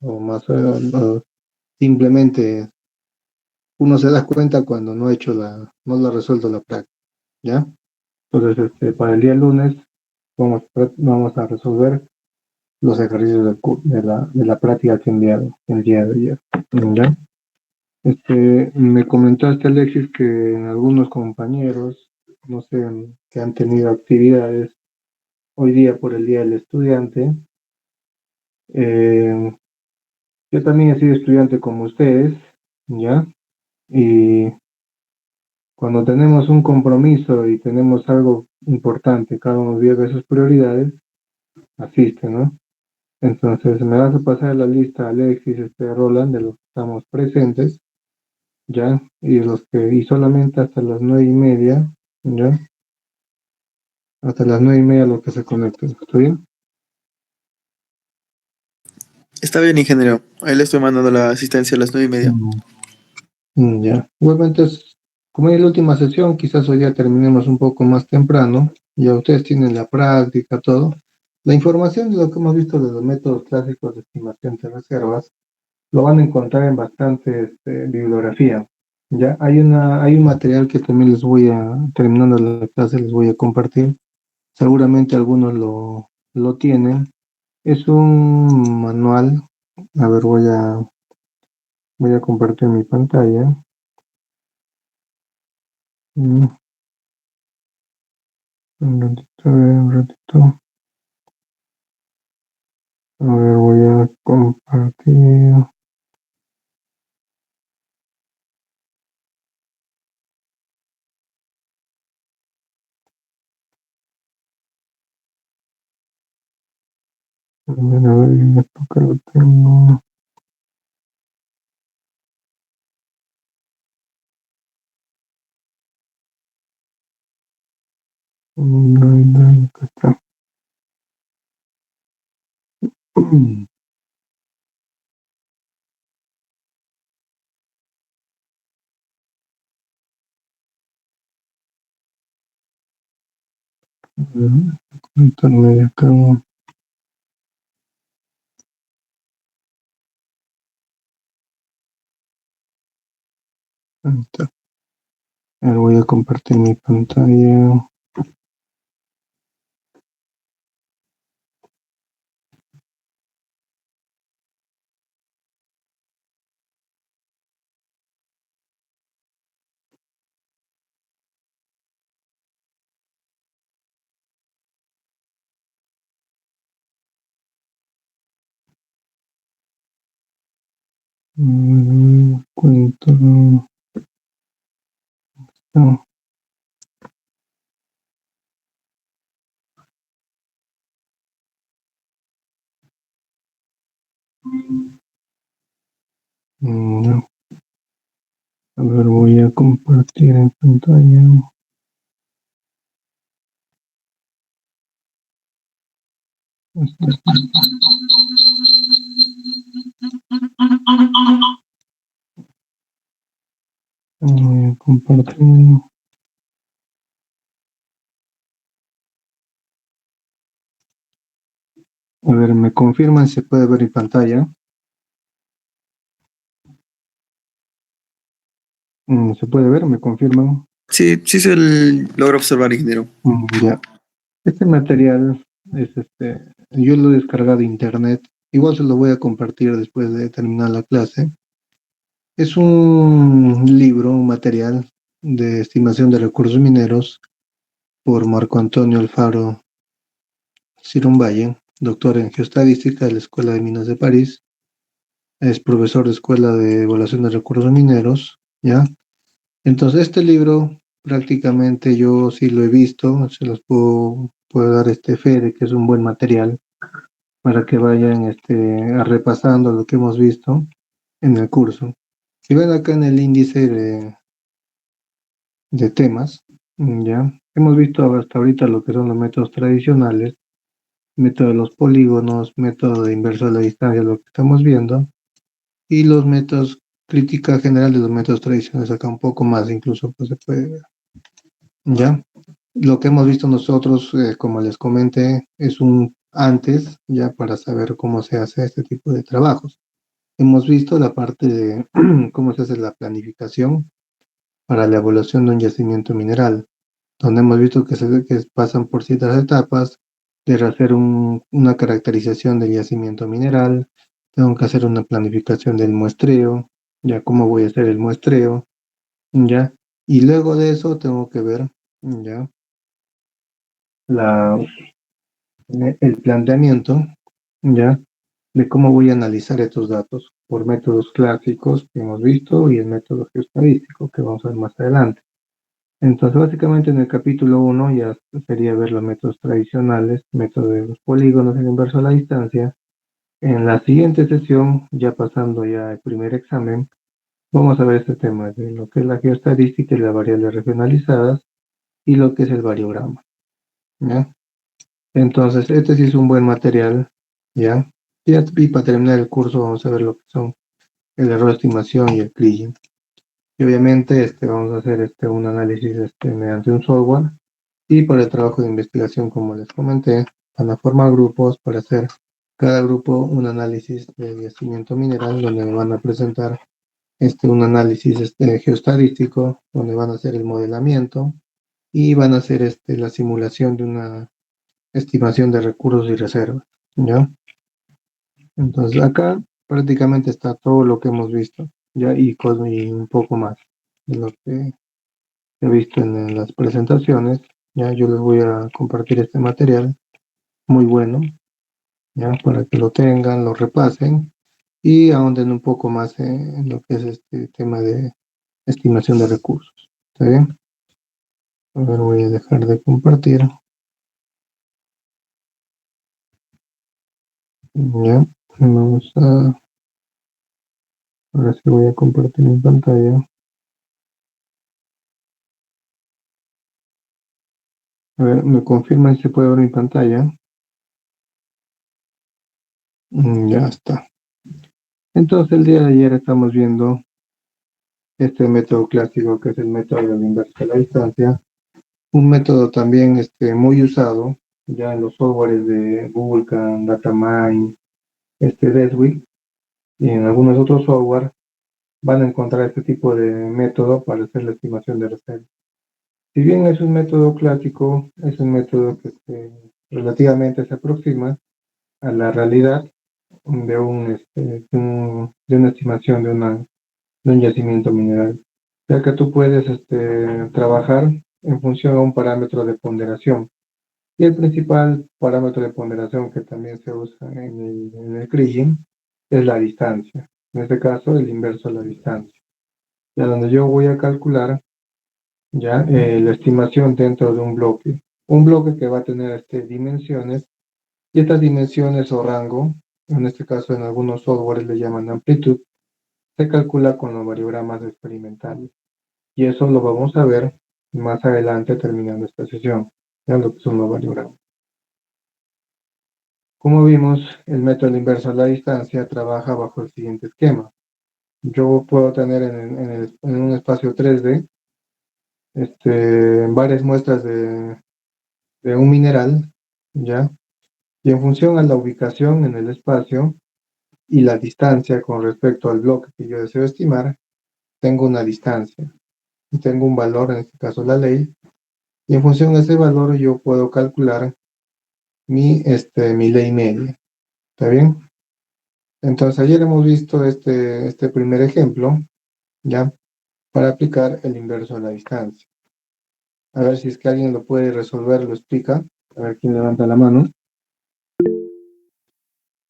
o más o simplemente uno se da cuenta cuando no ha hecho no lo ha resuelto la práctica, ¿ya? Entonces, para el día lunes vamos a resolver los ejercicios de la práctica que he enviado el día de ayer, ¿ya? Me comentaste, Alexis, que algunos compañeros, no sé, que han tenido actividades hoy día por el Día del Estudiante. Eh, yo también he sido estudiante como ustedes, ¿ya? Y cuando tenemos un compromiso y tenemos algo importante, cada uno vive sus prioridades, asiste, ¿no? Entonces, me vas a pasar la lista, Alexis, Roland, de los que estamos presentes, ¿ya? Y solamente hasta las 9:30, ¿ya? Hasta las 9:30 los que se conecten, ¿está bien? Está bien, ingeniero. Ahí le estoy mandando la asistencia a las 9:30. Mm, ya. Igualmente, como es la última sesión, quizás hoy día terminemos un poco más temprano, ya ustedes tienen la práctica, todo. La información de lo que hemos visto de los métodos clásicos de estimación de reservas, lo van a encontrar en bastante bibliografía. Ya hay un material que también terminando la clase, les voy a compartir. Seguramente algunos lo tienen. Es un manual. A ver, voy a compartir mi pantalla. Mm, Un ratito, a ver, un ratito. A ver, voy a compartir. A ver, esto que lo tengo. Acá está. A ver, conectarme de acá. Ahí está. A ver, voy a compartir mi pantalla. Cuento. No, no. A ver, voy a compartir en pantalla. Voy a compartir. A ver, me confirman si se puede ver mi pantalla. ¿Se puede ver? ¿Me confirman? Sí, sí se logra observar, ingeniero. Ya. Este material yo lo he descargado de internet. Igual se lo voy a compartir después de terminar la clase. Es un libro, un material de estimación de recursos mineros por Marco Antonio Alfaro Cirunvalle, doctor en geostadística de la Escuela de Minas de París. Es profesor de Escuela de Evaluación de Recursos Mineros, ¿ya? Entonces, este libro prácticamente yo sí lo he visto, se los puedo dar fe de que es un buen material para que vayan repasando lo que hemos visto en el curso. Si ven acá en el índice de temas, ya hemos visto hasta ahorita lo que son los métodos tradicionales, método de los polígonos, método de inverso de la distancia, lo que estamos viendo, y los métodos, crítica general de los métodos tradicionales, acá un poco más incluso pues se puede ver. Ya, lo que hemos visto nosotros, como les comenté, es un antes, ya para saber cómo se hace este tipo de trabajos. hemos visto la parte de cómo se hace la planificación para la evaluación de un yacimiento mineral, donde hemos visto que pasan por ciertas etapas de hacer una caracterización del yacimiento mineral, tengo que hacer una planificación del muestreo, ya cómo voy a hacer el muestreo, ya, y luego de eso tengo que ver, ya, la, el planteamiento, ya, de cómo voy a analizar estos datos por métodos clásicos que hemos visto y el método geoestadístico que vamos a ver más adelante. Entonces, básicamente en el capítulo uno ya sería ver los métodos tradicionales, método de los polígonos, el inverso a la distancia. En la siguiente sesión, ya pasando ya el primer examen, vamos a ver este tema de lo que es la geoestadística y las variables regionalizadas y lo que es el variograma, ¿ya? Entonces, este sí es un buen material, ¿ya? Y para terminar el curso vamos a ver lo que son el error de estimación y el clipping. Y obviamente vamos a hacer un análisis mediante un software. Y por el trabajo de investigación, como les comenté, van a formar grupos para hacer cada grupo un análisis de yacimiento mineral, donde me van a presentar un análisis geostadístico, donde van a hacer el modelamiento y van a hacer la simulación de una estimación de recursos y reservas, ¿ya? Entonces acá prácticamente está todo lo que hemos visto, ¿ya? Y un poco más de lo que he visto en las presentaciones, ¿ya? Yo les voy a compartir este material muy bueno, ¿ya? Para que lo tengan, lo repasen y ahonden un poco más en lo que es este tema de estimación de recursos. ¿Está bien? A ver, voy a dejar de compartir. Ya, vamos a... Ahora sí voy a compartir mi pantalla. A ver, me confirman si se puede ver mi pantalla. Ya está. Entonces, el día de ayer estamos viendo este método clásico que es el método de la inversa a la distancia. Un método también muy usado ya en los softwares de Vulkan, Datamine, Deswik y en algunos otros software van a encontrar este tipo de método para hacer la estimación de reserva. Si bien es un método clásico, es un método que relativamente se aproxima a la realidad de una estimación de un yacimiento mineral, ya que tú puedes trabajar en función a un parámetro de ponderación. Y el principal parámetro de ponderación que también se usa en el kriging es la distancia. En este caso, el inverso a la distancia. Ya donde yo voy a calcular ya la estimación dentro de un bloque. Un bloque que va a tener dimensiones y estas dimensiones o rango, en este caso en algunos softwares le llaman amplitud, se calcula con los variogramas experimentales. Y eso lo vamos a ver más adelante terminando esta sesión, ya lo que son los variogramas. Como vimos, el método inverso a la distancia trabaja bajo el siguiente esquema. Yo puedo tener en un espacio 3D varias muestras de un mineral, ¿ya? Y en función a la ubicación en el espacio y la distancia con respecto al bloque que yo deseo estimar, tengo una distancia y tengo un valor, en este caso la ley, y en función a ese valor yo puedo calcular mi ley media. ¿Está bien? Entonces ayer hemos visto este primer ejemplo, ¿ya? Para aplicar el inverso a la distancia. A ver si es que alguien lo puede resolver, lo explica. A ver quién levanta la mano.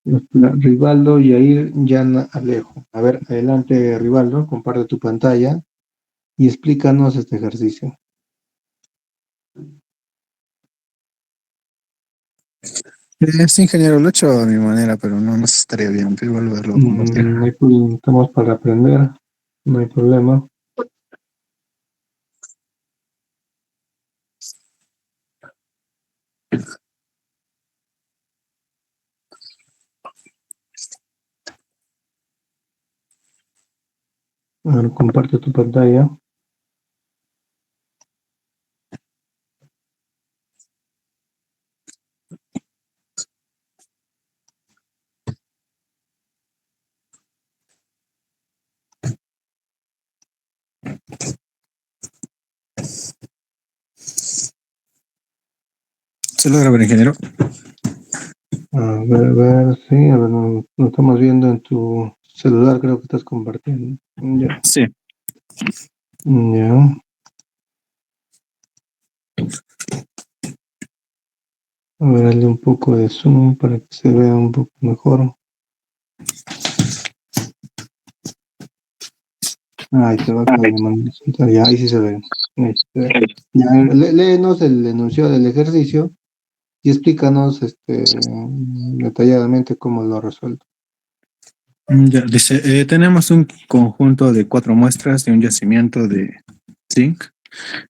Rivaldo, Yair, Yana, Alejo. A ver, adelante, Rivaldo, comparte tu pantalla y explícanos este ejercicio. Sí, ingeniero, lo he hecho a mi manera, pero no sé si estaría bien pero volverlo a compartir. Estamos para aprender, no hay problema. A ver, comparte tu pantalla. ¿Se logra ver, ingeniero? A ver, sí, a ver, no estamos viendo en tu celular, creo que estás compartiendo. Ya, Sí. ya. A ver, darle un poco de zoom para que se vea un poco mejor. Ahí te va, acabo de mandar. Ya, ahí sí se ve. Ya, léenos el enunciado del ejercicio y explícanos detalladamente cómo lo ha resuelto. Ya, dice, tenemos un conjunto de 4 muestras de un yacimiento de zinc,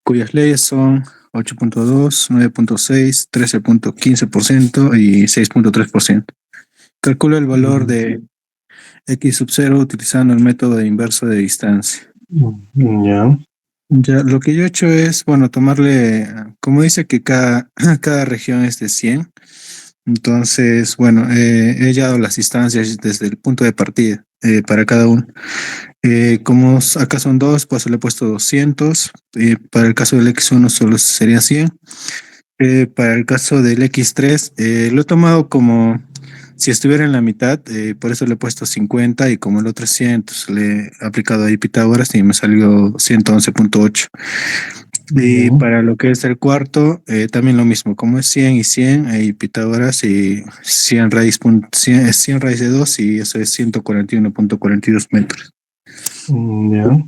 cuyas leyes son 8.2, 9.6, 13.15% y 6.3%. Calcula el valor de X sub 0 utilizando el método de inverso de distancia. Ya. Ya, lo que yo he hecho es, bueno, tomarle, como dice que cada región es de 100, entonces, bueno, he hallado las distancias desde el punto de partida para cada uno. Como acá son dos, pues le he puesto 200. Para el caso del X1 solo sería 100. Para el caso del X3, lo he tomado como si estuviera en la mitad, por eso le he puesto 50 y como el otro es 100, entonces le he aplicado ahí Pitágoras y me salió 111.8. Y Ya. para lo que es el cuarto, también lo mismo, como es 100 y 100, hay Pitágoras y 100 raíz, 100, es 100 raíz de 2 y eso es 141.42 metros. Ya.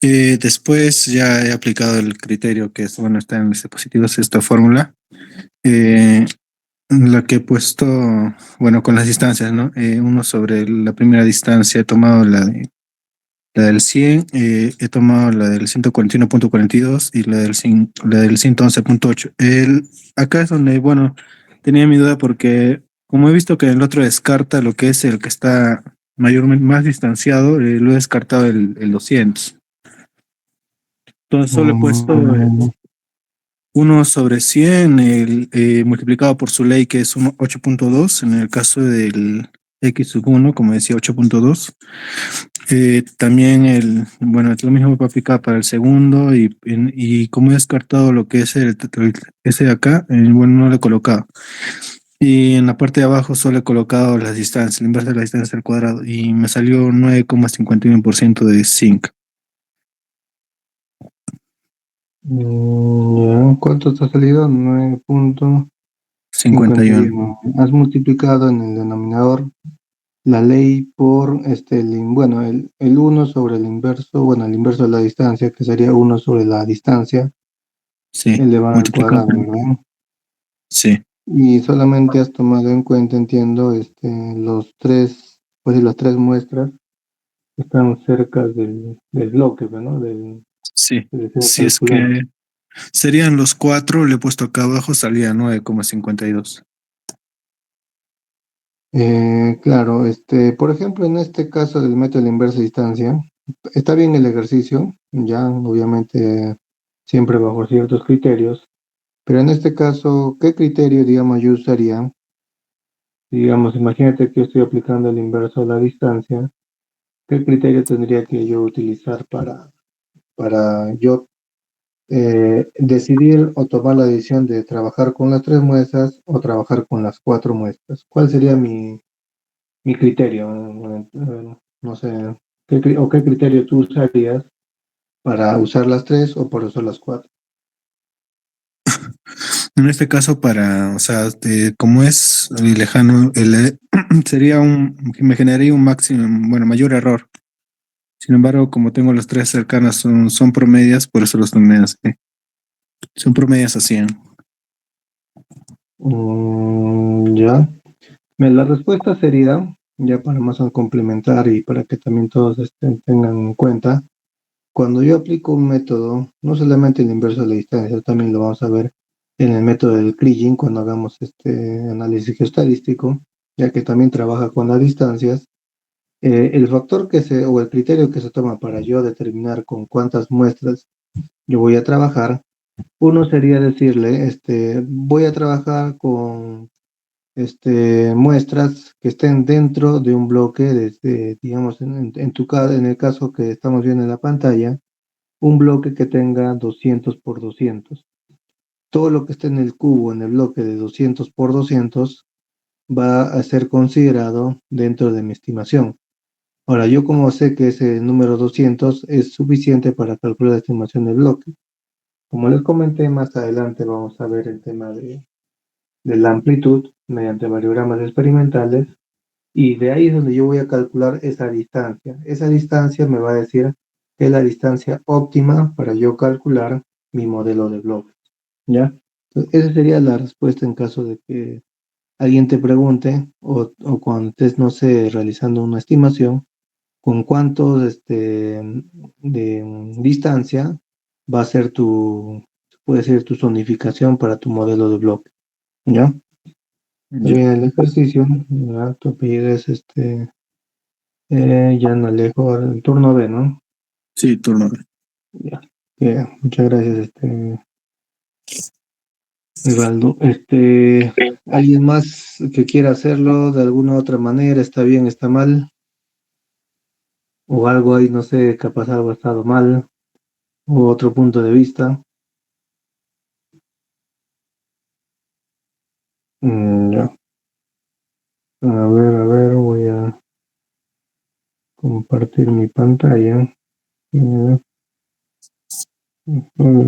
Después ya he aplicado el criterio que es, bueno, está en los dispositivos, esta fórmula, eh, la que he puesto, bueno, con las distancias, ¿no? Uno sobre la primera distancia he tomado la del 100, he tomado la del 141.42 y la del 111.8. Acá es donde, bueno, tenía mi duda porque como he visto que el otro descarta lo que es el que está mayormente más distanciado, lo he descartado el 200. Entonces solo he puesto Mm, 1 sobre 100 multiplicado por su ley que es 8.2 en el caso del X sub 1, como decía, 8.2. También bueno, es lo mismo para aplicar para el segundo y como he descartado lo que es ese de acá, bueno, no lo he colocado. Y en la parte de abajo solo he colocado las distancias, la inversa de la distancia al cuadrado y me salió 9,51% de zinc. ya. ¿Cuánto te ha salido? 51. 9.51. Has multiplicado en el denominador la ley por bueno, el uno sobre el inverso, bueno, el inverso de la distancia, que sería uno sobre la distancia, Sí, elevado al multiplicado. cuadrado, ¿verdad? Sí, Y solamente has tomado en cuenta, entiendo, los tres, pues sí, las tres muestras que están cerca del bloque, ¿no? sí. Del deseo Si es calculado. que serían los cuatro, le he puesto acá abajo, salía 9,52. Claro, por ejemplo, en este caso del método de la inversa distancia, está bien el ejercicio, ya obviamente siempre bajo ciertos criterios, pero en este caso, ¿qué criterio, digamos, yo usaría? Digamos, imagínate que yo estoy aplicando el inverso a la distancia, ¿qué criterio tendría que yo utilizar para yo decidir o tomar la decisión de trabajar con las tres muestras o trabajar con las cuatro muestras? ¿Cuál sería mi criterio? No sé, ¿qué criterio tú usarías para usar las tres o para usar las cuatro? En este caso, o sea, como es lejano, me generaría un máximo, bueno, mayor error. Sin embargo, como tengo las tres cercanas, son promedias, por eso los tomé así. Son promedias a 100. Ya. La respuesta sería, ya para más complementar y para que también todos tengan en cuenta, cuando yo aplico un método, no solamente el inverso de la distancia, también lo vamos a ver en el método del Kriging cuando hagamos este análisis geostadístico, ya que también trabaja con las distancias. El factor o el criterio que se toma para yo determinar con cuántas muestras yo voy a trabajar, uno sería decirle, voy a trabajar con muestras que estén dentro de un bloque, digamos, en el caso que estamos viendo en la pantalla, un bloque que tenga 200 por 200. todo lo que esté en el cubo, en el bloque de 200 por 200, va a ser considerado dentro de mi estimación. Ahora, yo como sé que ese número 200 es suficiente para calcular la estimación del bloque. Como les comenté, más adelante vamos a ver el tema de la amplitud mediante variogramas experimentales, y de ahí es donde yo voy a calcular esa distancia. Esa distancia me va a decir que es la distancia óptima para yo calcular mi modelo de bloque, ¿ya? Entonces, esa sería la respuesta en caso de que alguien te pregunte o cuando estés, no sé, realizando una estimación, con cuántos de distancia va a ser puede ser tu zonificación para tu modelo de bloque, ¿ya? Ya. Bien, el ejercicio, ¿ya? Tu apellido es Jan Alejo, el turno B, ¿no? Sí, turno. Ya. Muchas gracias, Osvaldo. ¿Alguien más que quiera hacerlo de alguna otra manera? ¿Está bien, está mal? ¿O algo ahí, no sé, capaz algo ha estado mal? ¿O otro punto de vista? Ya. A ver, voy a compartir mi pantalla. Voy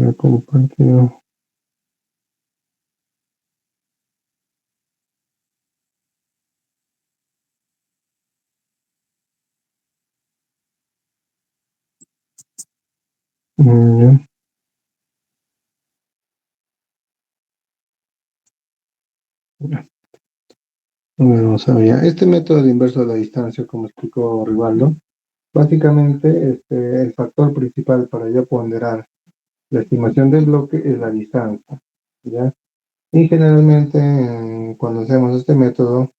a compartir. Ya. Bueno, sabía. Este método de inverso de la distancia, como explicó Rivaldo, básicamente el factor principal para yo ponderar la estimación del bloque es la distancia, ¿ya? Y generalmente cuando hacemos este método,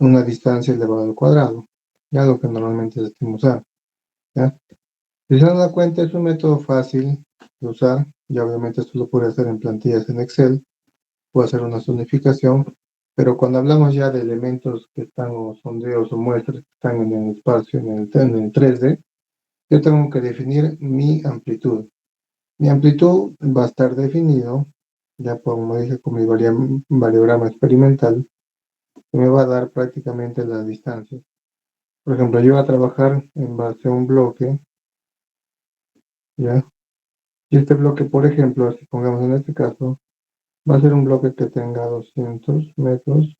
una distancia elevada al cuadrado, ya lo que normalmente se estima usar, ¿ya? Si se dan la cuenta, es un método fácil de usar, y obviamente esto lo puede hacer en plantillas en Excel, puede hacer una zonificación, pero cuando hablamos ya de elementos que están, o sondeos o muestras que están en el espacio, en el 3D, yo tengo que definir mi amplitud. Mi amplitud va a estar definido, ya como dije, con mi variograma experimental, que me va a dar prácticamente las distancias. Por ejemplo, yo voy a trabajar en base a un bloque, ¿ya? Y este bloque, por ejemplo, si pongamos en este caso, va a ser un bloque que tenga 200 metros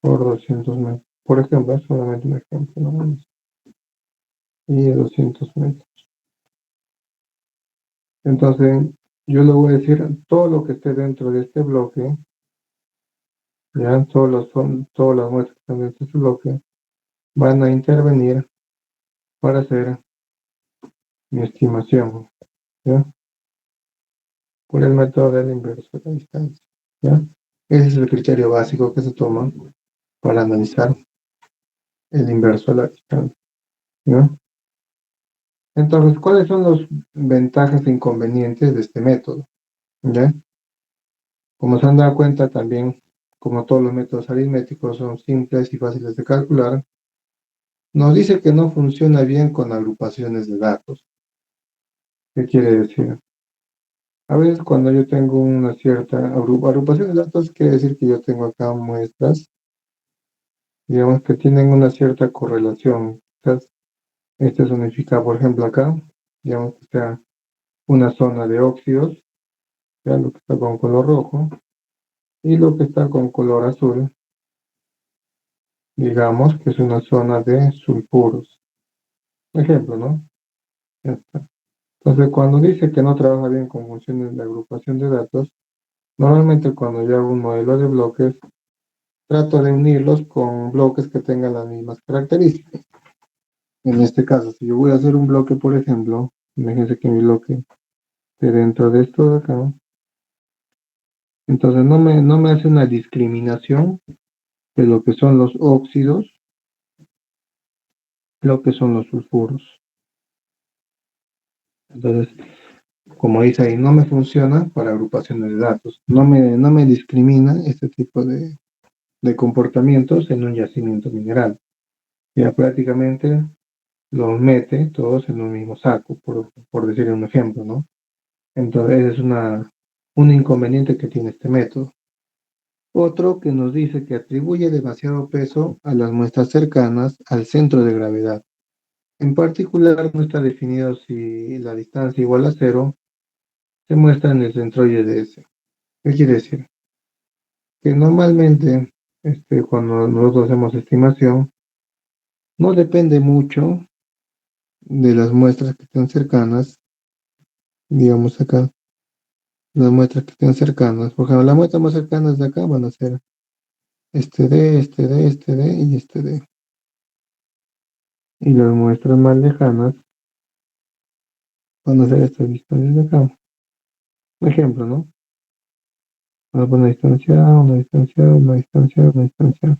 por 200 metros. Por ejemplo, es solamente un ejemplo, nada más. Y 200 metros. Entonces, yo le voy a decir todo lo que esté dentro de este bloque, ya todas las muestras que están dentro de este bloque, van a intervenir para hacer mi estimación, ¿ya? Por el método del inverso de la distancia, ¿ya? Ese es el criterio básico que se toma para analizar el inverso de la distancia, ¿ya? Entonces, ¿cuáles son las ventajas e inconvenientes de este método? ¿Ya? Como se han dado cuenta también, como todos los métodos aritméticos son simples y fáciles de calcular, nos dice que no funciona bien con agrupaciones de datos. ¿Qué quiere decir? A veces cuando yo tengo una cierta agrupación de datos, quiere decir que yo tengo acá muestras, digamos que tienen una cierta correlación. Entonces, este significa, por ejemplo, acá, digamos que sea una zona de óxidos, ya lo que está con color rojo, y lo que está con color azul, digamos que es una zona de sulfuros. Ejemplo, ¿no? Ya está. Entonces, cuando dice que no trabaja bien con funciones de agrupación de datos, normalmente cuando yo hago un modelo de bloques, trato de unirlos con bloques que tengan las mismas características. En este caso, si yo voy a hacer un bloque, por ejemplo, imagínense que mi bloque esté dentro de esto de acá, entonces no me hace una discriminación de lo que son los óxidos, lo que son los sulfuros. Entonces, como dice ahí, no me funciona para agrupaciones de datos. No me discrimina este tipo de comportamientos en un yacimiento mineral. Ya prácticamente los mete todos en un mismo saco, por decir un ejemplo, ¿no? Entonces es una un inconveniente que tiene este método. Otro que nos dice que atribuye demasiado peso a las muestras cercanas al centro de gravedad. En particular, no está definido si la distancia igual a cero se muestra en el centroide de S. ¿Qué quiere decir? Que normalmente, cuando nosotros hacemos estimación, no depende mucho de las muestras que estén cercanas, digamos acá, las muestras que estén cercanas. Por ejemplo, las muestras más cercanas de acá van a ser este D, este D, este D y este D. Y las muestras más lejanas van a ser estas distancias de acá. Un ejemplo, ¿no? Vamos a poner una distancia A, una distancia A, una distancia A, una distancia A.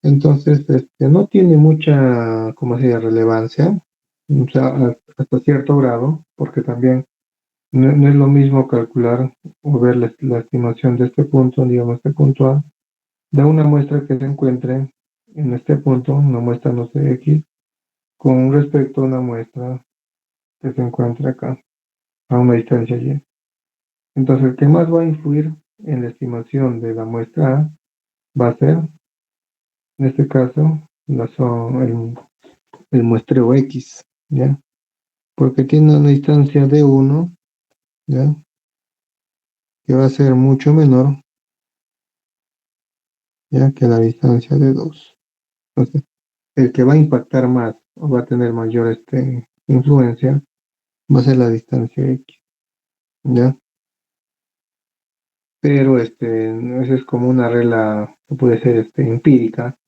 Entonces, no tiene mucha, como se dice, relevancia, o sea, hasta cierto grado, porque también no es lo mismo calcular o ver la estimación de este punto, digamos, este punto A, de una muestra que se encuentre en este punto, una muestra, no sé, X, con respecto a una muestra que se encuentra acá, a una distancia Y. Entonces, el que más va a influir en la estimación de la muestra A va a ser, en este caso, el muestreo X, ¿ya? Porque tiene una distancia de 1, ¿ya? Que va a ser mucho menor, ¿ya? Que la distancia de 2. Entonces, el que va a impactar más o va a tener mayor influencia va a ser la distancia X, ¿ya? Pero esa es como una regla que puede ser empírica,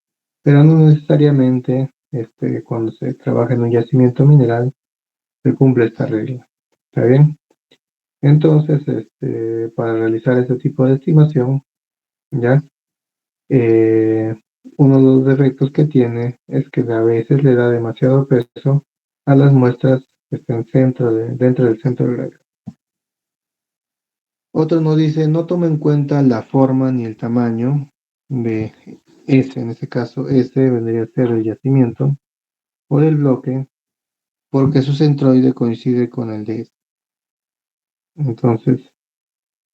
pero no necesariamente cuando se trabaja en un yacimiento mineral se cumple esta regla. ¿Está bien? Entonces, para realizar este tipo de estimación, ¿ya? Eh, Uno de los defectos que tiene es que a veces le da demasiado peso a las muestras que estén dentro del centro de gravedad. Otro nos dice, no toma en cuenta la forma ni el tamaño de S, en este caso S vendría a ser el yacimiento o del bloque, porque su centroide coincide con el de S. Entonces,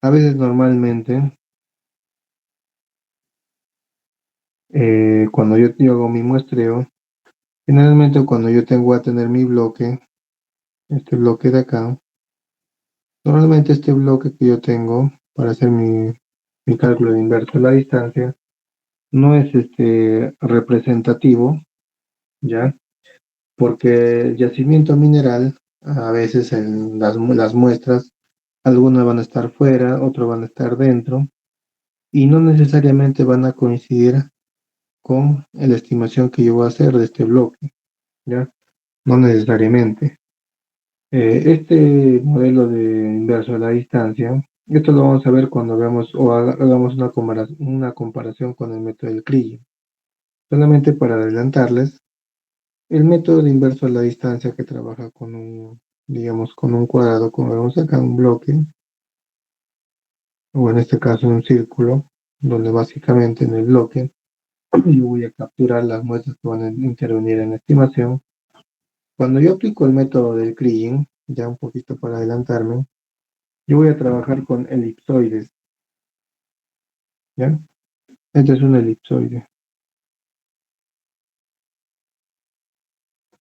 a veces normalmente, cuando yo hago mi muestreo, generalmente cuando yo voy a tener mi bloque, este bloque de acá, normalmente este bloque que yo tengo para hacer mi cálculo de inverso de la distancia, no es representativo, ¿ya? Porque el yacimiento mineral, a veces en las muestras, algunas van a estar fuera, otras van a estar dentro, y no necesariamente van a coincidir con la estimación que yo voy a hacer de este bloque, ¿ya? No necesariamente. Este modelo de inverso de la distancia, esto lo vamos a ver cuando veamos o hagamos una comparación con el método del Kriging. Solamente para adelantarles, el método de inverso a la distancia que trabaja con digamos, con un cuadrado, como vemos acá, un bloque, o en este caso un círculo, donde básicamente en el bloque yo voy a capturar las muestras que van a intervenir en la estimación. Cuando yo aplico el método del Kriging, ya un poquito para adelantarme, yo voy a trabajar con elipsoides, ¿ya? Este es un elipsoide,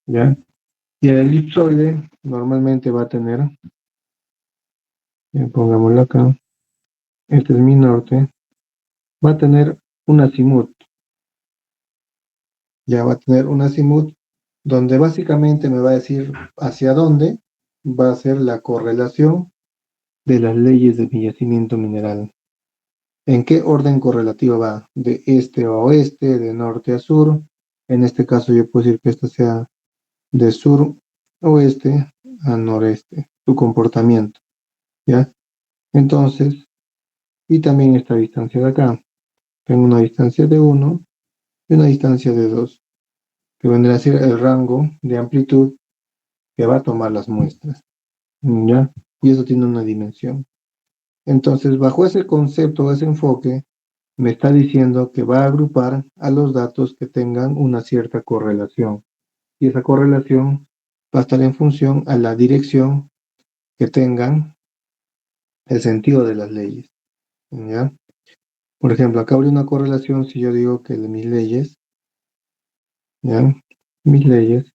¿ya? Y el elipsoide normalmente va a tener, pongámoslo acá, este es mi norte, va a tener un azimut, ya va a tener un azimut donde básicamente me va a decir hacia dónde va a ser la correlación de las leyes de mi yacimiento mineral. ¿En qué orden correlativa va? De este a oeste, de norte a sur. En este caso yo puedo decir que esto sea de sur oeste a noreste, su comportamiento, ¿ya? Entonces, y también esta distancia de acá. Tengo una distancia de 1 y una distancia de 2, que vendrá a ser el rango de amplitud que va a tomar las muestras, ¿ya? Y eso tiene una dimensión. Entonces, bajo ese concepto, ese enfoque, me está diciendo que va a agrupar a los datos que tengan una cierta correlación. Y esa correlación va a estar en función a la dirección que tengan el sentido de las leyes, ¿ya? Por ejemplo, acá habría una correlación si yo digo que mis leyes, ¿ya? Mis leyes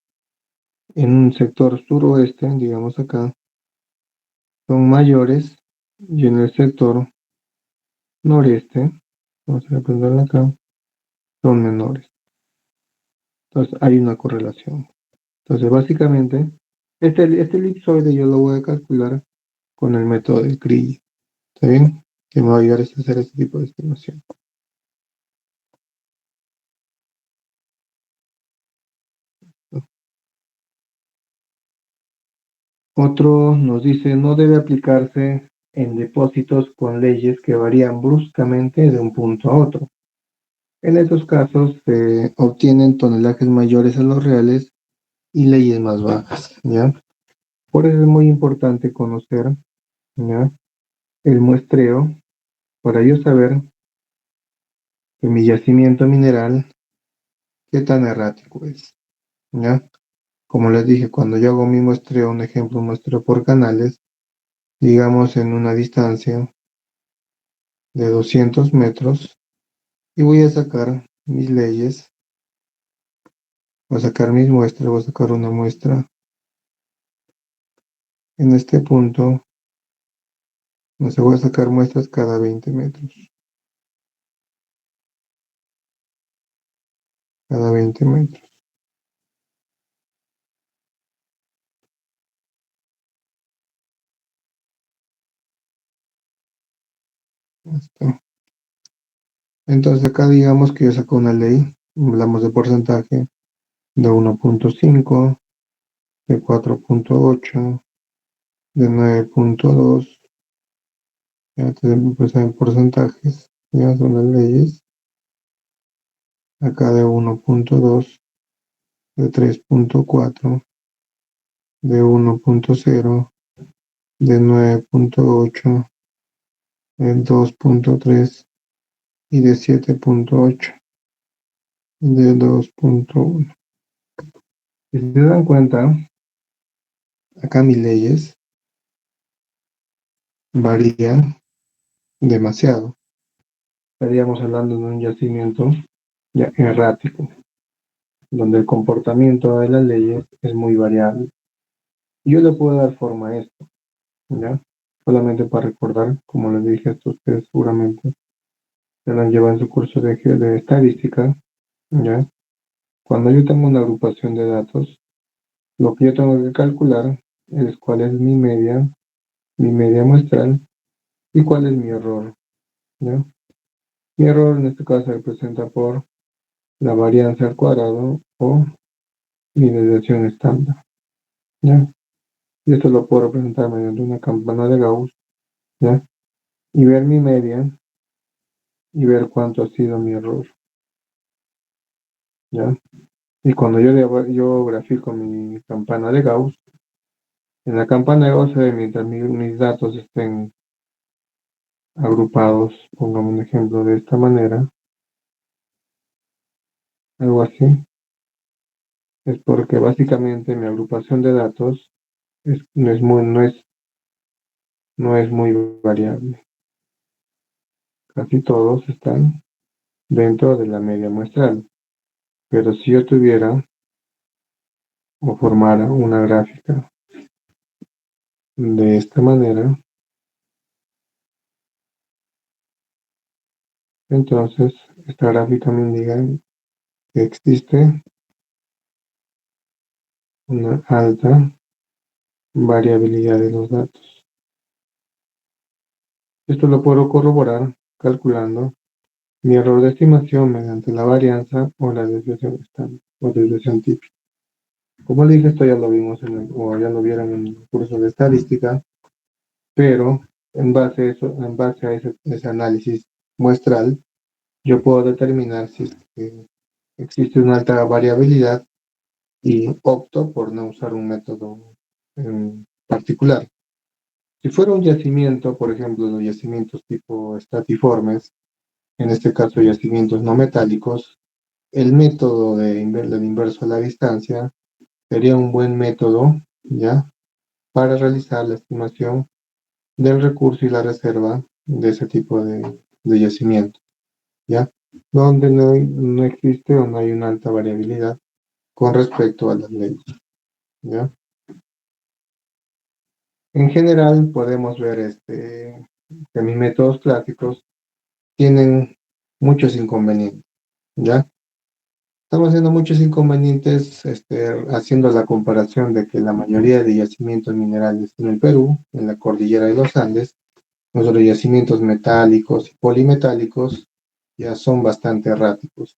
en un sector suroeste, digamos acá, son mayores y en el sector noreste, vamos a representarlo acá, son menores. Entonces hay una correlación. Entonces básicamente, este elipsoide yo lo voy a calcular con el método del CRI. ¿Está bien? Que me va a ayudar a hacer este tipo de estimación. Otro nos dice, no debe aplicarse en depósitos con leyes que varían bruscamente de un punto a otro. En estos casos se obtienen tonelajes mayores a los reales y leyes más bajas, ¿ya? Por eso es muy importante conocer, ¿ya? El muestreo para yo saber que mi yacimiento mineral, qué tan errático es, ¿ya? Como les dije, cuando yo hago mi muestreo, un ejemplo, un muestreo por canales, digamos en una distancia de 200 metros, y voy a sacar mis leyes, voy a sacar mis muestras, voy a sacar una muestra en este punto, no sé, voy a sacar muestras cada 20 metros, cada 20 metros. Listo. Entonces acá digamos que yo saco una ley, hablamos de porcentaje de 1.5, de 4.8, de 9.2, ya tenemos pues en porcentajes, ya son las leyes, acá de 1.2, de 3.4, de 1.0, de 9.8, de 2.3 y de 7.8, de 2.1. Si se dan cuenta, acá mis leyes varían demasiado. Estaríamos hablando de un yacimiento ya errático, donde el comportamiento de las leyes es muy variable. Yo le puedo dar forma a esto, ¿ya? Solamente para recordar, como les dije, esto ustedes seguramente se lo han llevado en su curso de estadística, ¿ya? Cuando yo tengo una agrupación de datos, lo que yo tengo que calcular es cuál es mi media muestral, y cuál es mi error, ¿ya? Mi error en este caso se representa por la varianza al cuadrado o mi desviación estándar, ¿ya? Y esto lo puedo representar mediante una campana de Gauss, ¿ya? Y ver mi media y ver cuánto ha sido mi error, ¿ya? Y cuando yo grafico mi campana de Gauss, en la campana de Gauss, mientras mis datos estén agrupados, pongamos un ejemplo de esta manera, algo así, es porque básicamente mi agrupación de datos no es muy variable. Casi todos están dentro de la media muestral. Pero si yo tuviera o formara una gráfica de esta manera, entonces esta gráfica me indica que existe una alta variabilidad de los datos. Esto lo puedo corroborar calculando mi error de estimación mediante la varianza o la desviación estándar o desviación típica. Como le dije, esto ya lo vimos o ya lo vieron en el curso de estadística, pero en base a ese análisis muestral, yo puedo determinar si existe una alta variabilidad y opto por no usar un método en particular. Si fuera un yacimiento, por ejemplo, los yacimientos tipo estratiformes, en este caso yacimientos no metálicos, el método del inverso a la distancia sería un buen método, ¿ya? Para realizar la estimación del recurso y la reserva de ese tipo de yacimiento, ¿ya? Donde no existe o no hay una alta variabilidad con respecto a las leyes, ¿ya? En general podemos ver que mis métodos clásicos tienen muchos inconvenientes, ¿ya? Estamos haciendo muchos inconvenientes, haciendo la comparación de que la mayoría de yacimientos minerales en el Perú, en la cordillera de los Andes, nuestros yacimientos metálicos y polimetálicos ya son bastante erráticos.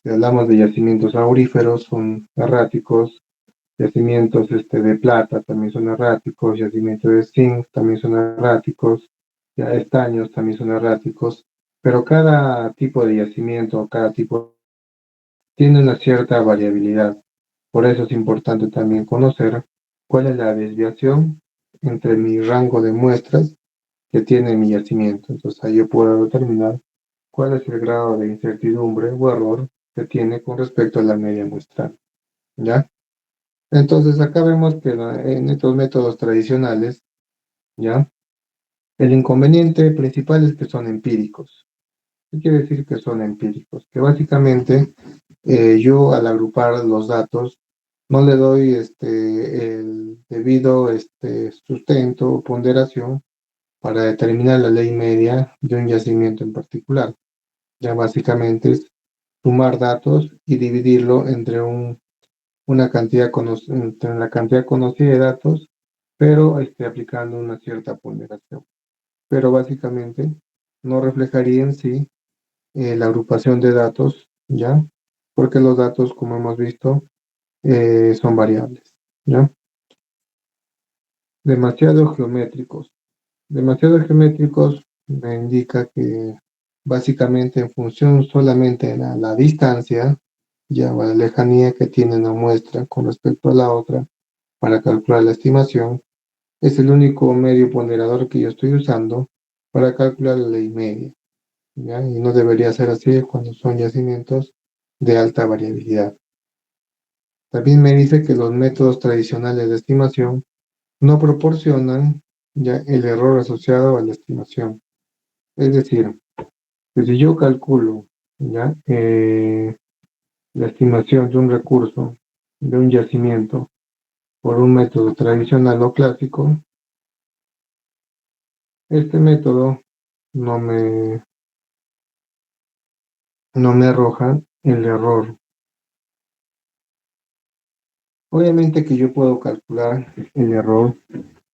Si hablamos de yacimientos auríferos, son erráticos, yacimientos de plata también son erráticos, yacimientos de zinc también son erráticos, ya estaños también son erráticos, pero cada tipo de yacimiento, cada tipo tiene una cierta variabilidad. Por eso es importante también conocer cuál es la desviación entre mi rango de muestras que tiene mi yacimiento. Entonces ahí yo puedo determinar cuál es el grado de incertidumbre o error que tiene con respecto a la media muestral. ¿Ya? Entonces acá vemos que en estos métodos tradicionales, ¿ya? El inconveniente principal es que son empíricos. ¿Qué quiere decir que son empíricos? Que básicamente yo al agrupar los datos no le doy el debido sustento o ponderación para determinar la ley media de un yacimiento en particular. Ya básicamente es sumar datos y dividirlo una cantidad entre la cantidad conocida de datos, pero aplicando una cierta ponderación. Pero básicamente no reflejaría en sí la agrupación de datos, ¿ya? Porque los datos, como hemos visto, son variables, ¿ya? Demasiado geométricos. Demasiado geométricos me indica que básicamente en función solamente de la distancia, ya o la lejanía que tiene una muestra con respecto a la otra para calcular la estimación, es el único medio ponderador que yo estoy usando para calcular la ley media, ¿ya? Y no debería ser así cuando son yacimientos de alta variabilidad. También me dice que los métodos tradicionales de estimación no proporcionan ya el error asociado a la estimación. Es decir, que si yo calculo ya la estimación de un recurso, de un yacimiento, por un método tradicional o clásico, este método no me, no me arroja el error. Obviamente que yo puedo calcular el error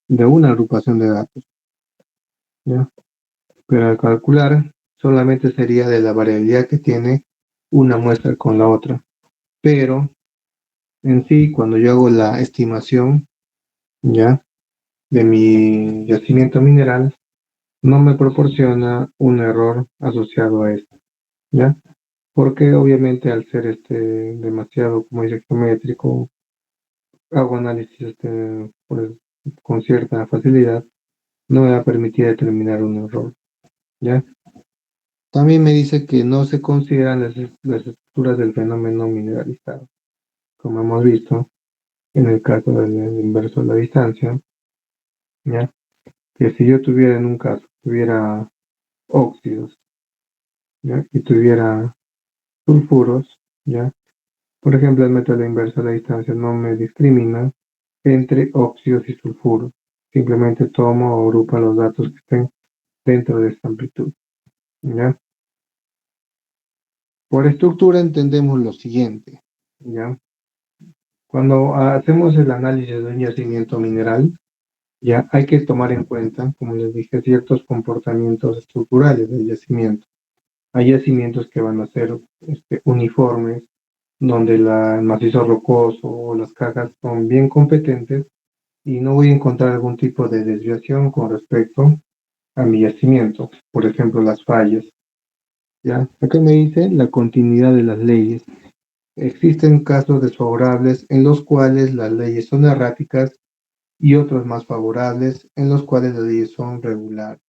de una agrupación de datos, ¿ya? Pero al calcular solamente sería de la variabilidad que tiene una muestra con la otra. Pero en sí, cuando yo hago la estimación, ¿ya? De mi yacimiento mineral, no me proporciona un error asociado a esto, ¿ya? Porque obviamente al ser demasiado, como dice, geométrico, hago análisis pues, con cierta facilidad, no me va a permitir determinar un error, ¿ya? También me dice que no se consideran las estructuras del fenómeno mineralizado, como hemos visto en el caso del inverso de la distancia, ¿ya? Que si yo tuviera en un caso, tuviera óxidos, ¿ya? Y tuviera sulfuros, ¿ya? Por ejemplo, el método inverso de la distancia no me discrimina entre óxidos y sulfuros. Simplemente tomo o agrupa los datos que estén dentro de esta amplitud, ¿ya? Por estructura entendemos lo siguiente, ¿ya? Cuando hacemos el análisis de un yacimiento mineral, ya hay que tomar en cuenta, como les dije, ciertos comportamientos estructurales del yacimiento. Hay yacimientos que van a ser uniformes, donde el macizo rocoso o las cajas son bien competentes y no voy a encontrar algún tipo de desviación con respecto a mi yacimiento, por ejemplo, las fallas. ¿Ya? Acá me dice la continuidad de las leyes. Existen casos desfavorables en los cuales las leyes son erráticas y otros más favorables en los cuales las leyes son regulares.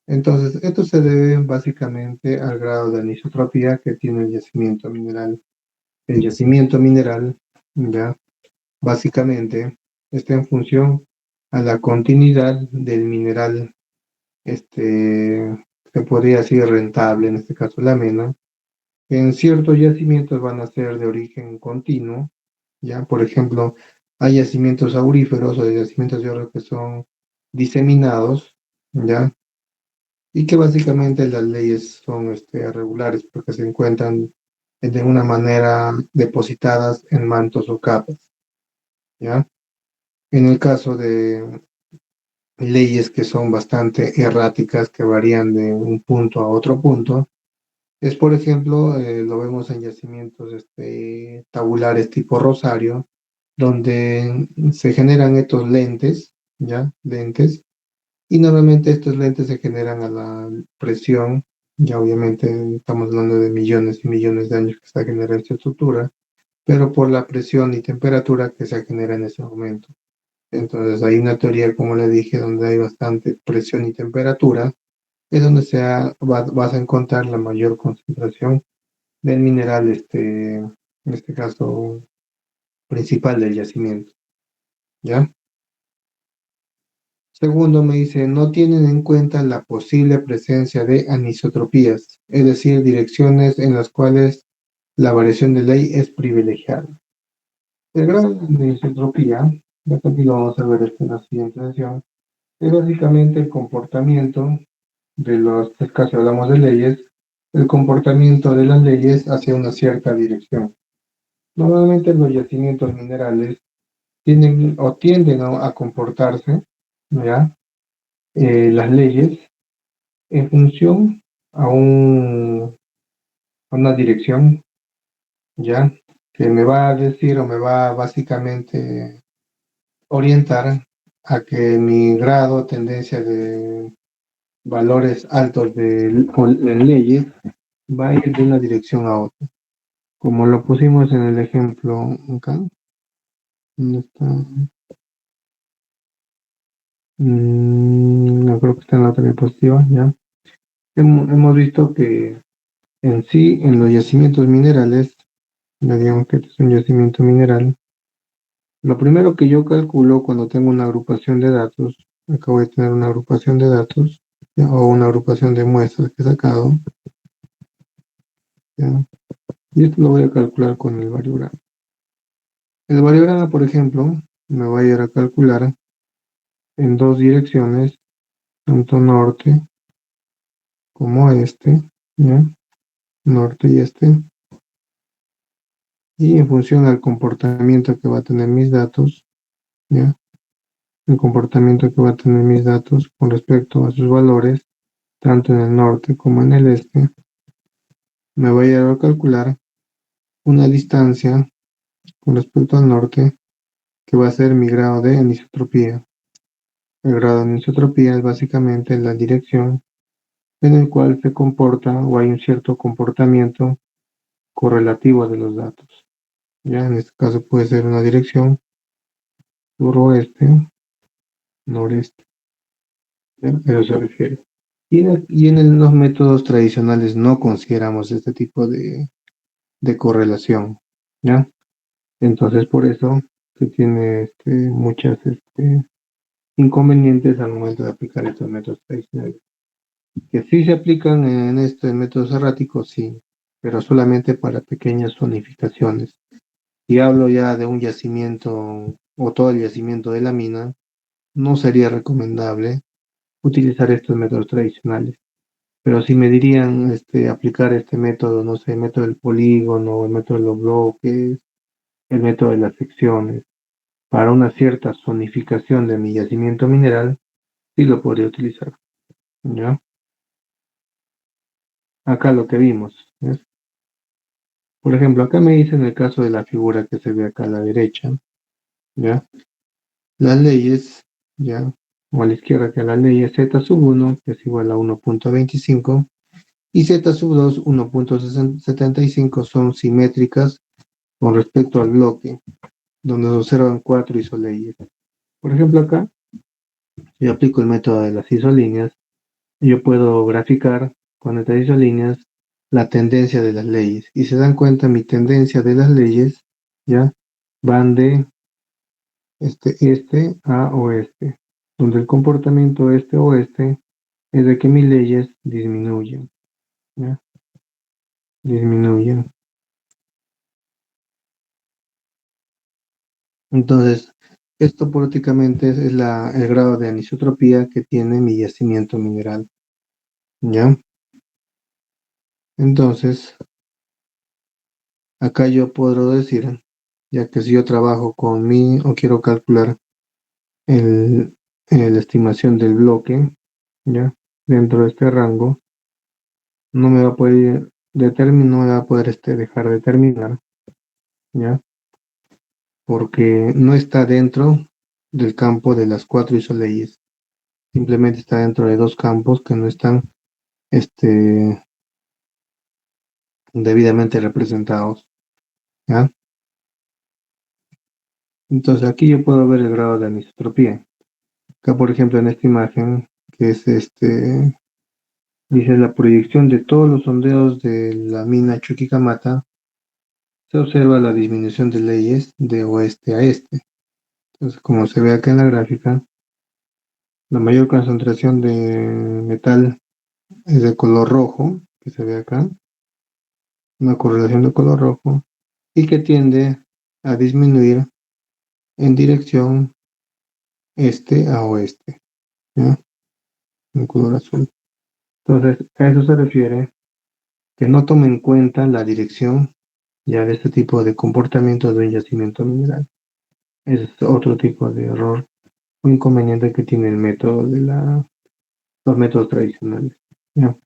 Entonces, esto se debe básicamente al grado de anisotropía que tiene el yacimiento mineral. El yacimiento mineral, ya, básicamente está en función a la continuidad del mineral, se podría decir rentable, en este caso la mena. En ciertos yacimientos van a ser de origen continuo, ¿ya? Por ejemplo, hay yacimientos auríferos o yacimientos de oro que son diseminados, ¿ya? Y que básicamente las leyes son regulares porque se encuentran de una manera depositadas en mantos o capas, ¿ya? En el caso de leyes que son bastante erráticas, que varían de un punto a otro punto, es por ejemplo, lo vemos en yacimientos tabulares tipo Rosario, donde se generan estos lentes, ¿ya? Lentes, y normalmente estos lentes se generan a la presión, ya obviamente estamos hablando de millones y millones de años que se genera esta estructura, pero por la presión y temperatura que se genera en ese momento. Entonces hay una teoría, como le dije, donde hay bastante presión y temperatura, es donde vas a encontrar la mayor concentración del mineral, en este caso principal del yacimiento, ¿ya? Segundo, me dice, no tienen en cuenta la posible presencia de anisotropías, es decir, direcciones en las cuales la variación de ley es privilegiada. El grado de anisotropía, ya también lo vamos a ver esto en la siguiente sesión, es básicamente el comportamiento de los, en este caso hablamos de leyes, el comportamiento de las leyes hacia una cierta dirección. Normalmente los yacimientos minerales tienen o tienden a comportarse, ¿ya? Las leyes en función a, a una dirección, ¿ya? Que me va a decir o me va a básicamente orientar a que mi grado, tendencia de valores altos en leyes va a ir de una dirección a otra. Como lo pusimos en el ejemplo acá, ¿dónde está? No creo que está en la otra diapositiva, ¿ya? Hemos visto que en sí, en los yacimientos minerales, ya digamos que este es un yacimiento mineral, lo primero que yo calculo cuando tengo una agrupación de datos, acabo de tener una agrupación de datos, ¿ya? O una agrupación de muestras que he sacado, ¿ya? Y esto lo voy a calcular con el variograma. El variograma, por ejemplo, me va a ir a calcular en dos direcciones, tanto norte como este, ¿ya? Norte y este, y en función al comportamiento que va a tener mis datos, ¿ya? El comportamiento que va a tener mis datos con respecto a sus valores, tanto en el norte como en el este, me voy a calcular una distancia con respecto al norte que va a ser mi grado de anisotropía. El grado de anisotropía es básicamente la dirección en el cual se comporta o hay un cierto comportamiento correlativo de los datos. Ya en este caso puede ser una dirección suroeste, noreste, ¿ya? A eso se refiere. Y en los métodos tradicionales no consideramos este tipo de correlación, ¿ya? Entonces por eso que tiene muchas inconvenientes al momento de aplicar estos métodos tradicionales. Que sí se aplican en estos métodos erráticos, sí, pero solamente para pequeñas zonificaciones. Si hablo ya de un yacimiento o todo el yacimiento de la mina, no sería recomendable utilizar estos métodos tradicionales. Pero si me dirían aplicar este método, no sé, el método del polígono, el método de los bloques, el método de las secciones, para una cierta zonificación de mi yacimiento mineral, sí lo podría utilizar. ¿Ya? Acá lo que vimos, ¿ves? Por ejemplo, acá me dice en el caso de la figura que se ve acá a la derecha, ¿ya? Las leyes, ¿ya? O a la izquierda que la ley es z sub 1, que es igual a 1.25, y z sub 2, 1.75, son simétricas con respecto al bloque, donde se observan cuatro isoleyes. Por ejemplo, acá, si aplico el método de las isolíneas, yo puedo graficar con estas isolíneas la tendencia de las leyes. Y se dan cuenta, mi tendencia de las leyes, ¿ya? Van de este a oeste, donde el comportamiento este-oeste es de que mis leyes disminuyen, ¿ya? Disminuyen. Entonces, esto prácticamente es el grado de anisotropía que tiene mi yacimiento mineral, ¿ya? Entonces, acá yo puedo decir, ya que si yo trabajo con mi o quiero calcular el, la estimación del bloque, ¿ya? Dentro de este rango, no me va a poder determinar, no me va a poder dejar de terminar, ¿ya? Porque no está dentro del campo de las cuatro isoleyes, simplemente está dentro de dos campos que no están este, debidamente representados, ¿ya? Entonces aquí yo puedo ver el grado de anisotropía. Acá, por ejemplo, en esta imagen, que es dice la proyección de todos los sondeos de la mina Chuquicamata, se observa la disminución de leyes de oeste a este. Entonces, como se ve acá en la gráfica, la mayor concentración de metal es de color rojo, que se ve acá, una correlación de color rojo, y que tiende a disminuir en dirección este a oeste, ¿ya? En color azul. Entonces, a eso se refiere que no tome en cuenta la dirección ya de este tipo de comportamiento de un yacimiento mineral. Es otro tipo de error o inconveniente que tiene el método de los métodos tradicionales, ¿ya?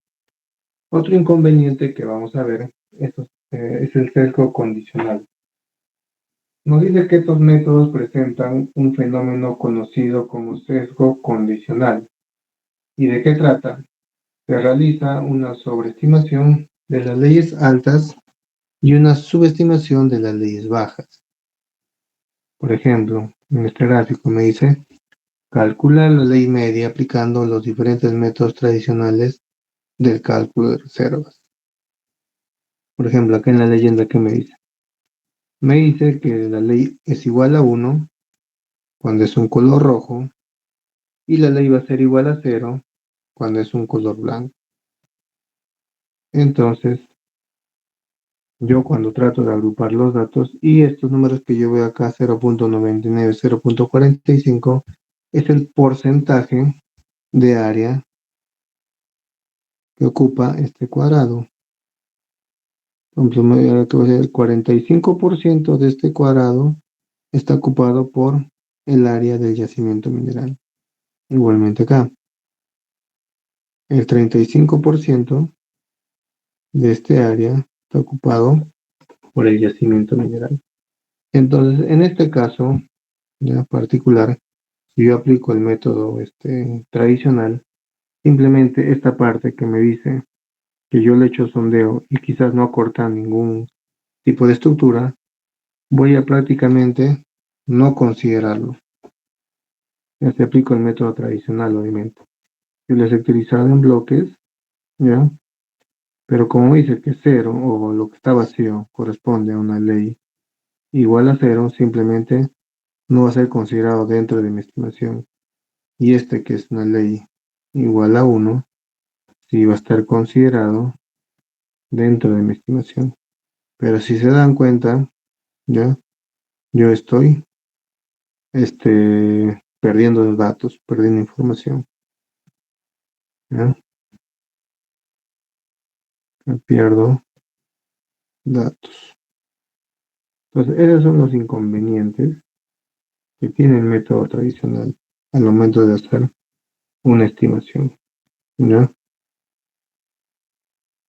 Otro inconveniente que vamos a ver es el sesgo condicional. Nos dice que estos métodos presentan un fenómeno conocido como sesgo condicional. ¿Y de qué trata? Se realiza una sobreestimación de las leyes altas y una subestimación de las leyes bajas. Por ejemplo, en este gráfico me dice, calcula la ley media aplicando los diferentes métodos tradicionales del cálculo de reservas. Por ejemplo, acá en la leyenda que me dice que la ley es igual a 1 cuando es un color rojo y la ley va a ser igual a 0 cuando es un color blanco. Entonces, yo cuando trato de agrupar los datos y estos números que yo veo acá, 0.99, 0.45, es el porcentaje de área que ocupa este cuadrado. El 45% de este cuadrado está ocupado por el área del yacimiento mineral. Igualmente acá, el 35% de este área está ocupado por el yacimiento mineral. Entonces, en este caso, en particular, si yo aplico el método tradicional, simplemente esta parte que me dice que yo le echo sondeo y quizás no acorta ningún tipo de estructura, voy a prácticamente no considerarlo. Ya se aplico el método tradicional, obviamente. Yo les he utilizado en bloques, ¿ya? Pero como dice que cero o lo que está vacío corresponde a una ley igual a cero, simplemente no va a ser considerado dentro de mi estimación. Y este que es una ley igual a 1, sí va a estar considerado dentro de mi estimación. Pero si se dan cuenta, ya, yo estoy perdiendo datos, perdiendo información. ¿Ya? Pierdo datos. Entonces, esos son los inconvenientes que tiene el método tradicional al momento de hacer una estimación. ¿Ya?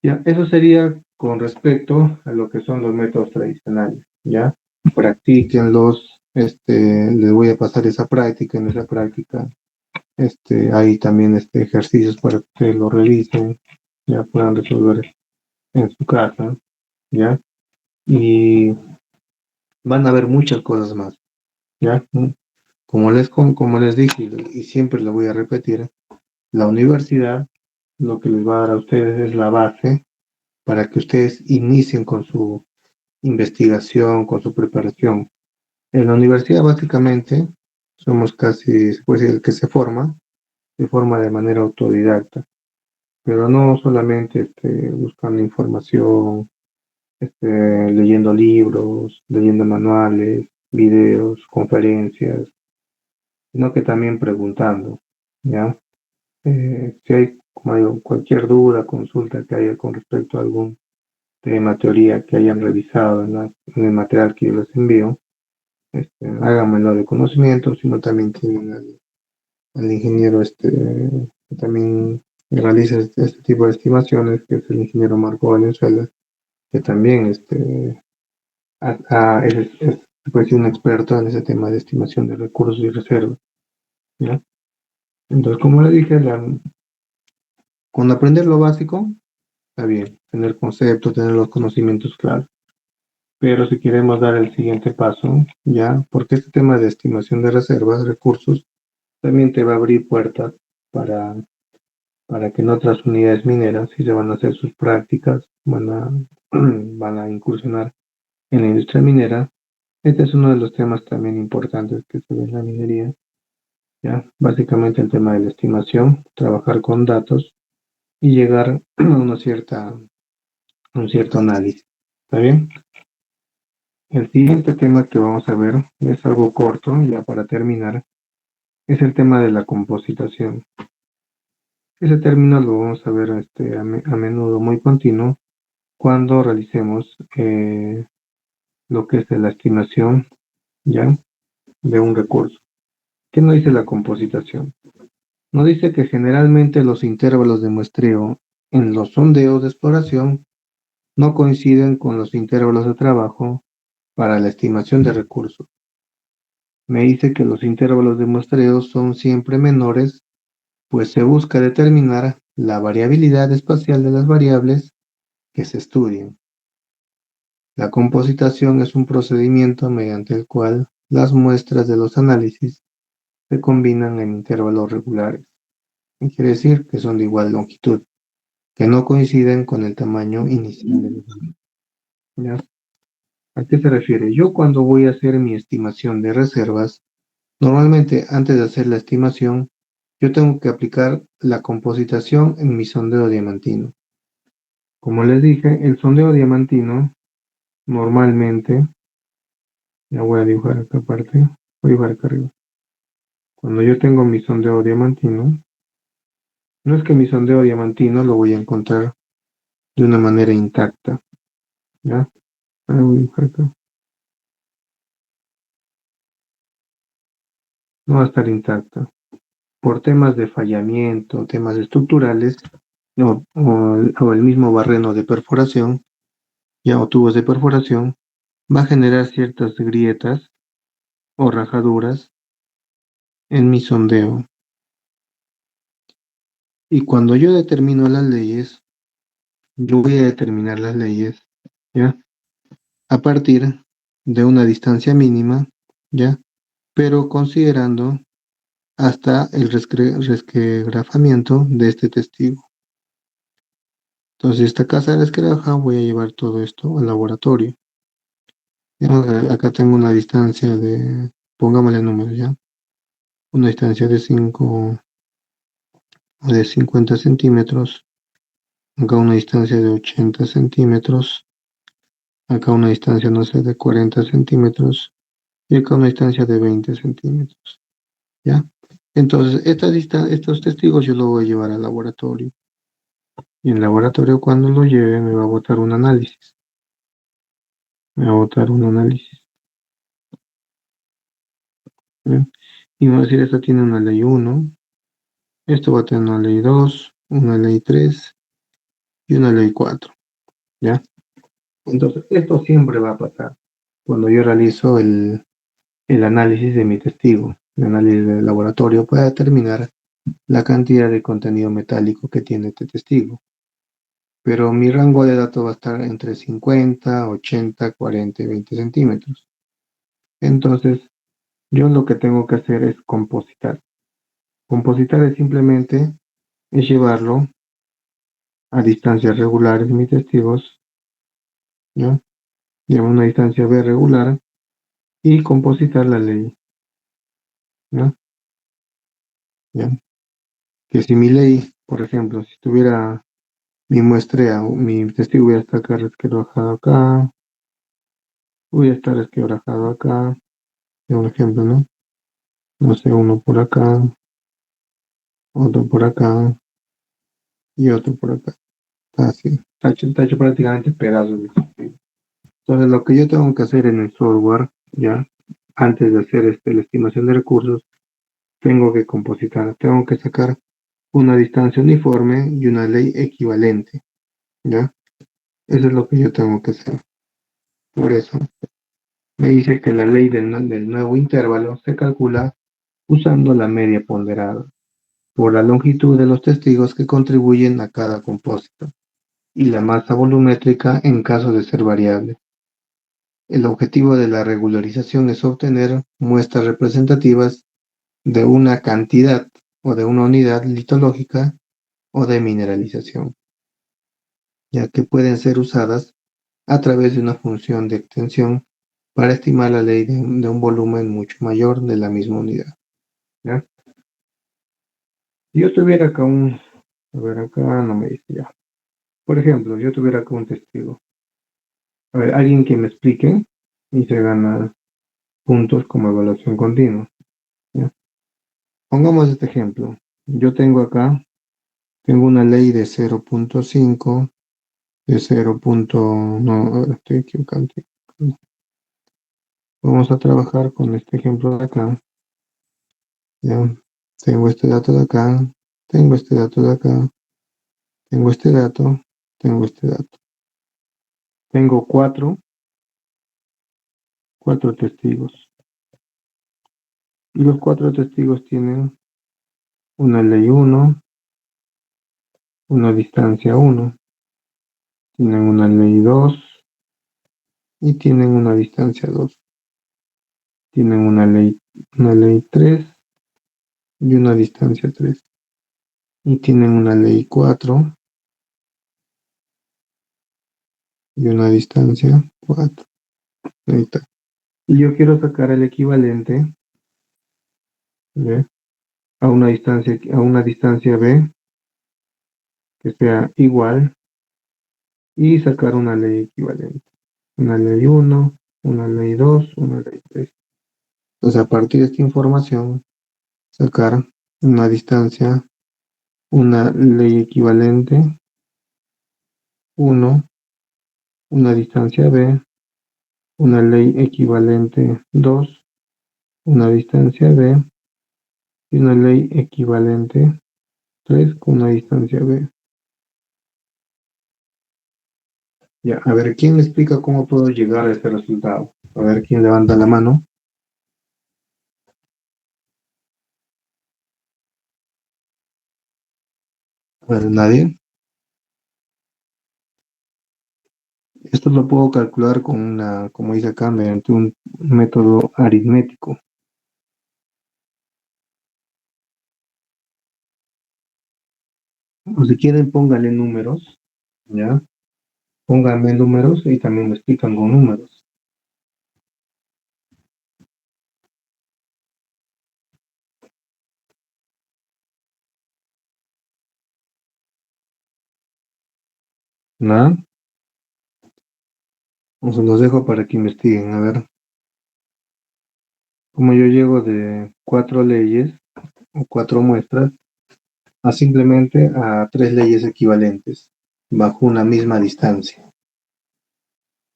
Ya, eso sería con respecto a lo que son los métodos tradicionales. ¿Ya? Practíquenlos. Les voy a pasar esa práctica. En esa práctica hay también ejercicios para que ustedes lo revisen, ya puedan resolver en su casa, ¿ya? Y van a ver muchas cosas más, ¿ya? Como les dije y siempre lo voy a repetir, la universidad lo que les va a dar a ustedes es la base para que ustedes inicien con su investigación, con su preparación. En la universidad básicamente somos casi, se puede decir, el que se forma de manera autodidacta, pero no solamente buscando información, leyendo libros, leyendo manuales, videos, conferencias, sino que también preguntando, ¿ya? Si hay, como digo, cualquier duda, consulta que haya con respecto a algún tema, teoría que hayan revisado en el material que yo les envío, háganmelo de conocimiento, sino también tienen al ingeniero que también realiza este tipo de estimaciones, que es el ingeniero Marco Valenzuela, que también pues, un experto en ese tema de estimación de recursos y reservas, ¿ya? Entonces, como le dije, con aprender lo básico, está bien, tener conceptos, tener los conocimientos claros. Pero si queremos dar el siguiente paso, ya, porque este tema de estimación de reservas, recursos, también te va a abrir puertas para, para que en otras unidades mineras, si se van a hacer sus prácticas, van a incursionar en la industria minera. Este es uno de los temas también importantes que se ve en la minería, ya, básicamente el tema de la estimación, trabajar con datos y llegar a a un cierto análisis. ¿Está bien? El siguiente tema que vamos a ver es algo corto, ya para terminar, es el tema de la compositación. Ese término lo vamos a ver a menudo, muy continuo, cuando realicemos lo que es la estimación, ya, de un recurso. ¿Qué nos dice la compositación? Nos dice que generalmente los intervalos de muestreo en los sondeos de exploración no coinciden con los intervalos de trabajo para la estimación de recursos. Me dice que los intervalos de muestreo son siempre menores, pues se busca determinar la variabilidad espacial de las variables que se estudian. La compositación es un procedimiento mediante el cual las muestras de los análisis se combinan en intervalos regulares. Quiere decir que son de igual longitud, que no coinciden con el tamaño inicial de los análisis. ¿Ya? ¿A qué se refiere? Yo cuando voy a hacer mi estimación de reservas, normalmente antes de hacer la estimación, yo tengo que aplicar la compositación en mi sondeo diamantino. Como les dije, el sondeo diamantino normalmente, ya voy a dibujar acá aparte, voy a dibujar acá arriba. Cuando yo tengo mi sondeo diamantino, no es que mi sondeo diamantino lo voy a encontrar de una manera intacta, ¿ya? Ahora voy a dibujar acá. No va a estar intacta. Por temas de fallamiento, temas estructurales, o el mismo barreno de perforación, ya o tubos de perforación, va a generar ciertas grietas o rajaduras en mi sondeo. Y cuando yo determino las leyes, yo voy a determinar las leyes, ¿ya? A partir de una distancia mínima, ¿ya? Pero considerando hasta el resquebrajamiento de este testigo. Entonces, esta casa de resquebraja voy a llevar todo esto al laboratorio. Digamos, acá tengo una distancia pongámosle números, ¿ya? Una distancia de 5 o de 50 centímetros, acá una distancia de 80 centímetros, acá una distancia, no sé, de 40 centímetros y acá una distancia de 20 centímetros, ¿ya? Entonces, estos testigos yo los voy a llevar al laboratorio y en el laboratorio cuando lo lleve me va a botar un análisis, me va a botar un análisis, ¿ya? Y me va a decir, esta tiene una ley 1, esto va a tener una ley 2, una ley 3 y una ley 4, ¿ya? Entonces, esto siempre va a pasar cuando yo realizo el análisis de mi testigo, el análisis del laboratorio para determinar la cantidad de contenido metálico que tiene este testigo. Pero mi rango de datos va a estar entre 50, 80, 40 y 20 centímetros. Entonces, yo lo que tengo que hacer es compositar. Compositar es simplemente llevarlo a distancias regulares mis testigos, ¿ya? Llevo una distancia B regular y compositar la ley, ¿no? ¿Ya? Que si mi ley, por ejemplo, si tuviera mi muestrea, o mi testigo hubiera estar acá resquebrajado acá, hubiera estar resquebrajado acá, es un ejemplo, ¿no? No sé, uno por acá, otro por acá y otro por acá. Así, está hecho prácticamente pedazos. Entonces, lo que yo tengo que hacer en el software, ya, antes de hacer la estimación de recursos, tengo que compositar, tengo que sacar una distancia uniforme y una ley equivalente, ¿ya? Eso es lo que yo tengo que hacer. Por eso, me dice que la ley del nuevo intervalo se calcula usando la media ponderada por la longitud de los testigos que contribuyen a cada compósito y la masa volumétrica en caso de ser variable. El objetivo de la regularización es obtener muestras representativas de una cantidad o de una unidad litológica o de mineralización, ya que pueden ser usadas a través de una función de extensión para estimar la ley de un volumen mucho mayor de la misma unidad. ¿Ya? Si yo tuviera acá a ver, acá no me dice ya. Por ejemplo, yo tuviera acá un testigo. A ver, alguien que me explique y se gana puntos como evaluación continua. ¿Ya? Pongamos este ejemplo. Yo tengo una ley de 0.5, de 0. No, estoy equivocando. Vamos a trabajar con este ejemplo de acá. ¿Ya? Tengo este dato de acá, tengo este dato de acá, tengo este dato, tengo este dato. Tengo cuatro testigos. Y los cuatro testigos tienen una ley uno, una distancia uno, tienen una ley 2 y tienen una distancia 2. Tienen una ley 3 y una distancia 3. Y tienen una ley 4 y una distancia 4. Ahí está. Y yo quiero sacar el equivalente, ¿ve? A una distancia B que sea igual y sacar una ley equivalente. Una ley uno, una ley 2, una ley 3. Entonces, a partir de esta información, sacar una distancia, una ley equivalente, uno, una distancia B, una ley equivalente 2, una distancia B y una ley equivalente 3 con una distancia B. Ya, a ver, ¿quién me explica cómo puedo llegar a este resultado? A ver, ¿quién levanta la mano? A ver, nadie. Esto lo puedo calcular como dice acá, mediante un método aritmético. O si quieren, pónganle números, ¿ya? Pónganme números y también me explican con números. ¿Nada? Entonces los dejo para que investiguen. A ver, como yo llego de 4 leyes o 4 muestras a simplemente a 3 leyes equivalentes bajo una misma distancia.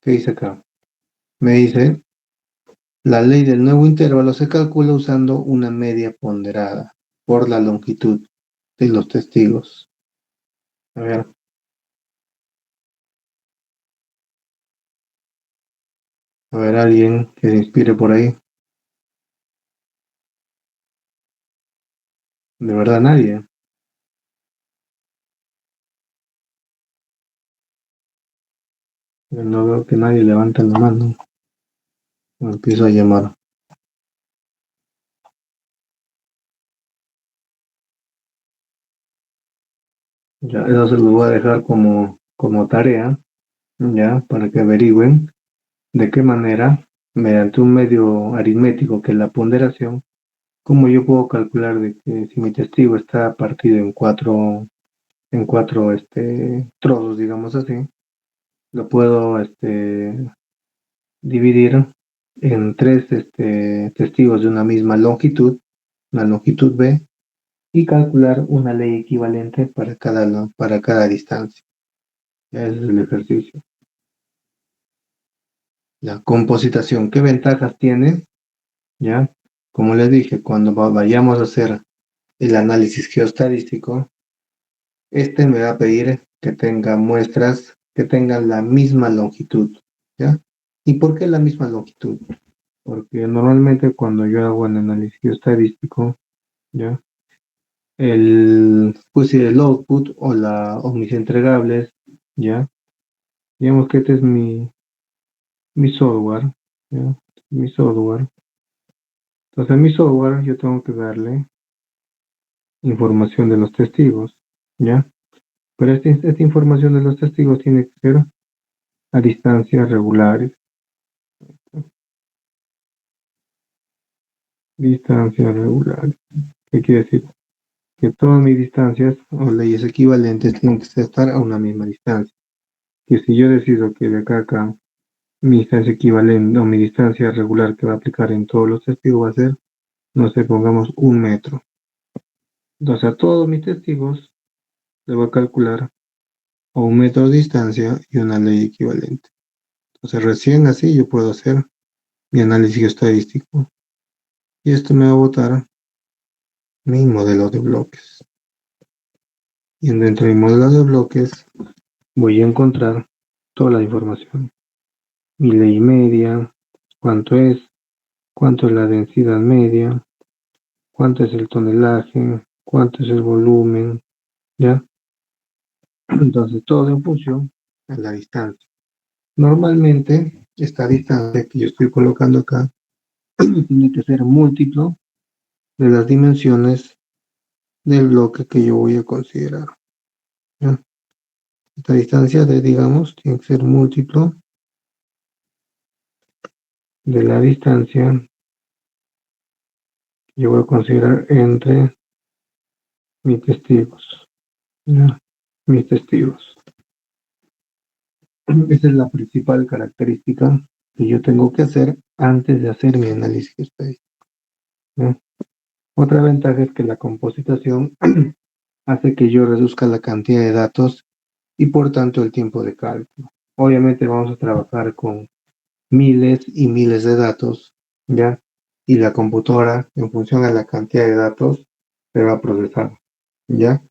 ¿Qué dice acá? Me dice, la ley del nuevo intervalo se calcula usando una media ponderada por la longitud de los testigos. A ver, alguien que se inspire por ahí. De verdad, nadie. No veo que nadie levanta la mano. Me empiezo a llamar. Ya, eso se los voy a dejar como tarea, ya, para que averigüen de qué manera mediante un medio aritmético que es la ponderación, como yo puedo calcular de que si mi testigo está partido en cuatro trozos, digamos así, lo puedo dividir en tres testigos de una misma longitud, una longitud B, y calcular una ley equivalente para cada distancia. Ese es el ejercicio. La compositación, ¿qué ventajas tiene? ¿Ya? Como les dije, cuando vayamos a hacer el análisis geostadístico, me va a pedir que tenga muestras que tengan la misma longitud, ¿ya? ¿Y por qué la misma longitud? Porque normalmente cuando yo hago un análisis geostadístico, ¿ya? Pues sí, el output o mis entregables, ¿ya? Digamos que este es mi software, ¿ya? Mi software. Entonces, en mi software yo tengo que darle información de los testigos, ¿ya? Pero esta información de los testigos tiene que ser a distancias regulares. Distancias regulares. ¿Qué quiere decir? Que todas mis distancias o leyes equivalentes tienen que estar a una misma distancia. Que si yo decido que de acá a acá mi distancia equivalente o mi distancia regular que va a aplicar en todos los testigos va a ser, no sé, pongamos 1 metro. Entonces a todos mis testigos le voy a calcular a 1 metro de distancia y una ley equivalente. Entonces recién así yo puedo hacer mi análisis estadístico. Y esto me va a botar mi modelo de bloques. Y dentro de mi modelo de bloques voy a encontrar toda la información. Mi ley media, cuánto es la densidad media, cuánto es el tonelaje, cuánto es el volumen, ¿ya? Entonces todo en función a la distancia. Normalmente esta distancia que yo estoy colocando acá tiene que ser múltiplo de las dimensiones del bloque que yo voy a considerar, ¿ya? Esta distancia digamos, tiene que ser múltiplo de la distancia que yo voy a considerar entre mis testigos, ¿ya? Mis testigos. Esa es la principal característica que yo tengo que hacer antes de hacer mi análisis estadístico, ¿no? Otra ventaja es que la compositación hace que yo reduzca la cantidad de datos y por tanto el tiempo de cálculo. Obviamente vamos a trabajar con miles y miles de datos, ¿ya? Y la computadora, en función a la cantidad de datos, se va a procesar, ¿ya?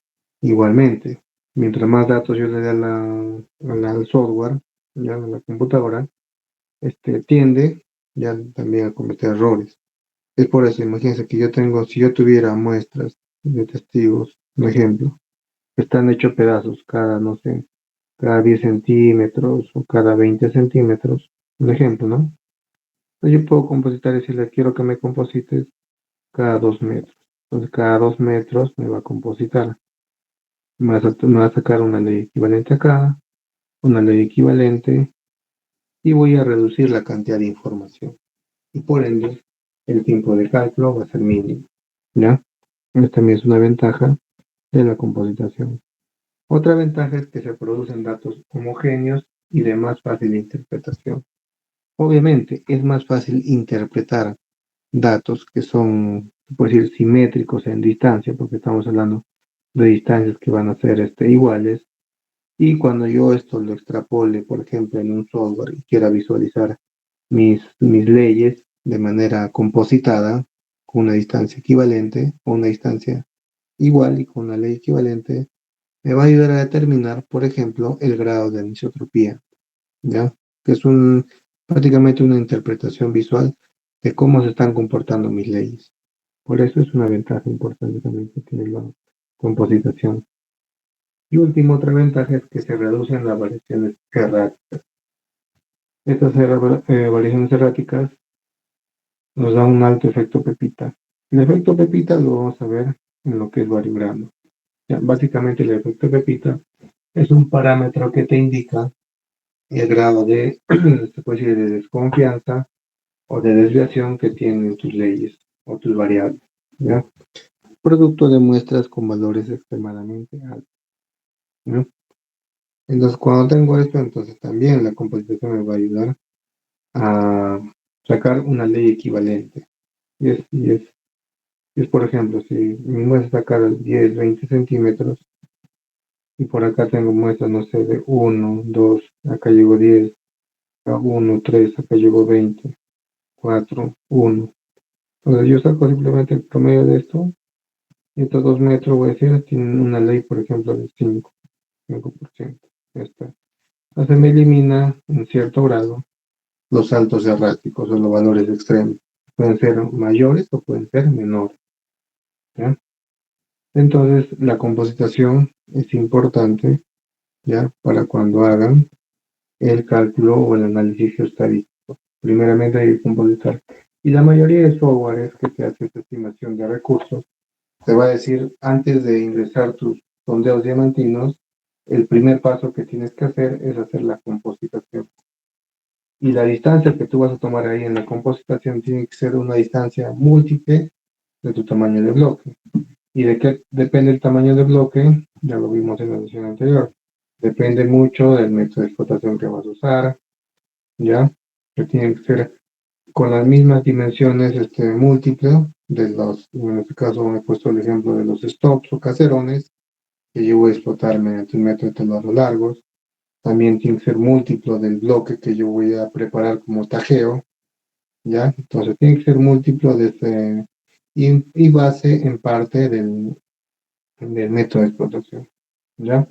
Igualmente, mientras más datos yo le dé al software, ya a la computadora, tiende ya también a cometer errores. Es por eso, imagínense que si yo tuviera muestras de testigos, por ejemplo, que están hechos pedazos cada, no sé, cada 10 centímetros o cada 20 centímetros, un ejemplo, ¿no? Entonces yo puedo compositar y decirle, quiero que me composites cada 2 metros. Entonces cada 2 metros me va a compositar. Me va a sacar una ley equivalente acá, una ley equivalente, y voy a reducir la cantidad de información. Y por ende, el tiempo de cálculo va a ser mínimo, ¿ya? Esta también es una ventaja de la compositación. Otra ventaja es que se producen datos homogéneos y de más fácil interpretación. Obviamente, es más fácil interpretar datos que son, por decir, simétricos en distancia, porque estamos hablando de distancias que van a ser iguales. Y cuando yo esto lo extrapole, por ejemplo, en un software y quiera visualizar mis leyes de manera compositada, con una distancia equivalente o una distancia igual y con una ley equivalente, me va a ayudar a determinar, por ejemplo, el grado de anisotropía, ¿ya? Que es prácticamente una interpretación visual de cómo se están comportando mis leyes. Por eso es una ventaja importante también que tiene la compositación. Y último, otra ventaja es que se reducen las variaciones erráticas. Estas variaciones erráticas nos dan un alto efecto Pepita. El efecto Pepita lo vamos a ver en lo que es variograma. Ya, básicamente el efecto Pepita es un parámetro que te indica el grado de, se puede decir, de desconfianza o de desviación que tienen tus leyes o tus variables, ¿ya? Producto de muestras con valores extremadamente altos, ¿no? Entonces, cuando tengo esto, entonces también la composición me va a ayudar a sacar una ley equivalente. Y es, por ejemplo, si mi muestra sacar 10, 20 centímetros, y por acá tengo muestras, no sé, de 1, 2, acá llegó 10, acá 1, 3, acá llegó 20, 4, 1. Entonces yo saco simplemente el promedio de esto, y estos 2 metros, voy a decir, tienen una ley, por ejemplo, de 5%. Ya está. Entonces me elimina en cierto grado los saltos erráticos o los valores extremos. Pueden ser mayores o pueden ser menores, ¿ya? Entonces la compositación es importante, ¿ya? Para cuando hagan el cálculo o el análisis geoestadístico. Primeramente hay que compositar. Y la mayoría de softwares que te hace esta estimación de recursos te va a decir, antes de ingresar tus sondeos diamantinos, el primer paso que tienes que hacer es hacer la compositación. Y la distancia que tú vas a tomar ahí en la compositación tiene que ser una distancia múltiple de tu tamaño de bloque. ¿Y de qué depende el tamaño de bloque? Ya lo vimos en la sesión anterior. Depende mucho del método de explotación que vas a usar, ¿ya? Que tiene que ser con las mismas dimensiones múltiples de los, en este caso me he puesto el ejemplo de los stops o caserones, que yo voy a explotar mediante un método de telos largos. También tiene que ser múltiplo del bloque que yo voy a preparar como tajeo, ¿ya? Entonces tiene que ser múltiplo de y base en parte del método de explotación, ¿ya?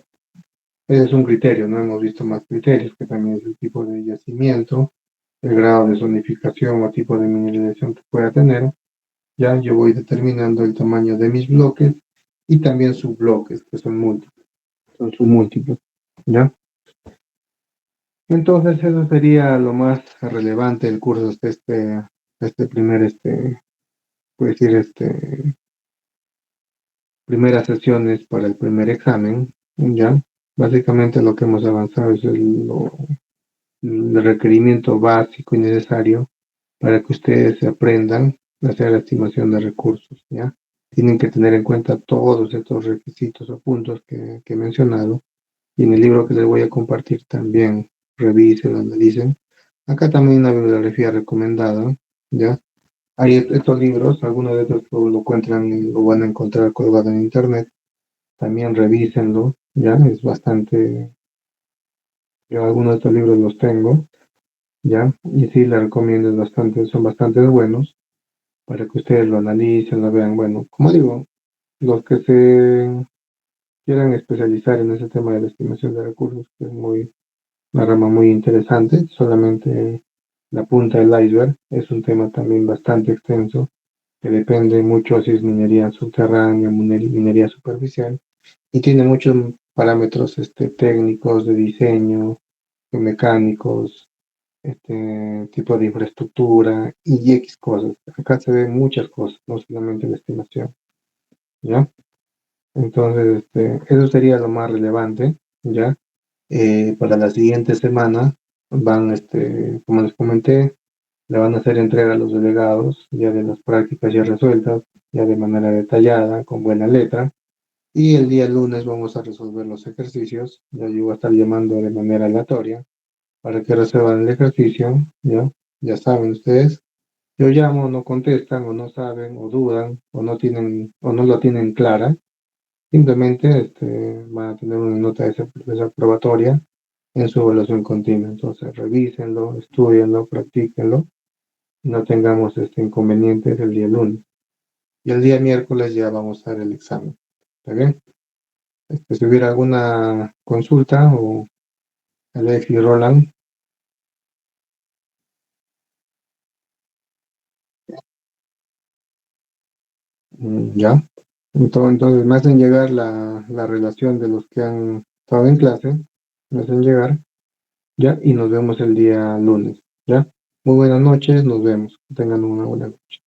Ese es un criterio, no hemos visto más criterios, que también es el tipo de yacimiento, el grado de zonificación o tipo de mineralización que pueda tener. Ya yo voy determinando el tamaño de mis bloques y también subbloques, que son múltiples, son submúltiplos, ¿ya? Entonces eso sería lo más relevante del curso hasta este primer, puedo decir, primeras sesiones para el primer examen, ¿ya? Básicamente lo que hemos avanzado es el requerimiento básico y necesario para que ustedes aprendan a hacer la estimación de recursos, ¿ya? Tienen que tener en cuenta todos estos requisitos o puntos que he mencionado, y en el libro que les voy a compartir también revisen, analicen. Acá también una bibliografía recomendada, ¿ya? Hay estos libros, algunos de estos lo encuentran, lo van a encontrar colgado en internet, también revísenlo, ¿ya? Es bastante, yo algunos de estos libros los tengo, ¿ya? Y sí, les recomiendo, son bastante buenos para que ustedes lo analicen, lo vean. Bueno, como digo, los que se quieran especializar en ese tema de la estimación de recursos, que es una rama muy interesante, solamente la punta del iceberg, es un tema también bastante extenso, que depende mucho si es minería subterránea, minería superficial, y tiene muchos parámetros técnicos de diseño, mecánicos, tipo de infraestructura y X cosas. Acá se ven muchas cosas, no solamente la estimación, ¿ya? Entonces, eso sería lo más relevante, ¿ya? Para la siguiente semana van, como les comenté, le van a hacer entrega a los delegados ya de las prácticas ya resueltas, ya de manera detallada, con buena letra. Y el día lunes vamos a resolver los ejercicios. Ya yo voy a estar llamando de manera aleatoria para que resuelvan el ejercicio, ¿ya? Ya saben ustedes. Yo llamo, no contestan, o no saben, o dudan, o no tienen, o no lo tienen clara. Simplemente van a tener una nota desaprobatoria en su evaluación continua. Entonces, revísenlo, estudienlo, practíquenlo. No tengamos este inconveniente el día lunes. Y el día miércoles ya vamos a dar el examen. ¿Está bien? Si hubiera alguna consulta o Alex y Roland. Ya. Entonces me hacen llegar la relación de los que han estado en clase. Me hacen llegar. Ya. Y nos vemos el día lunes. Ya. Muy buenas noches. Nos vemos. Que tengan una buena noche.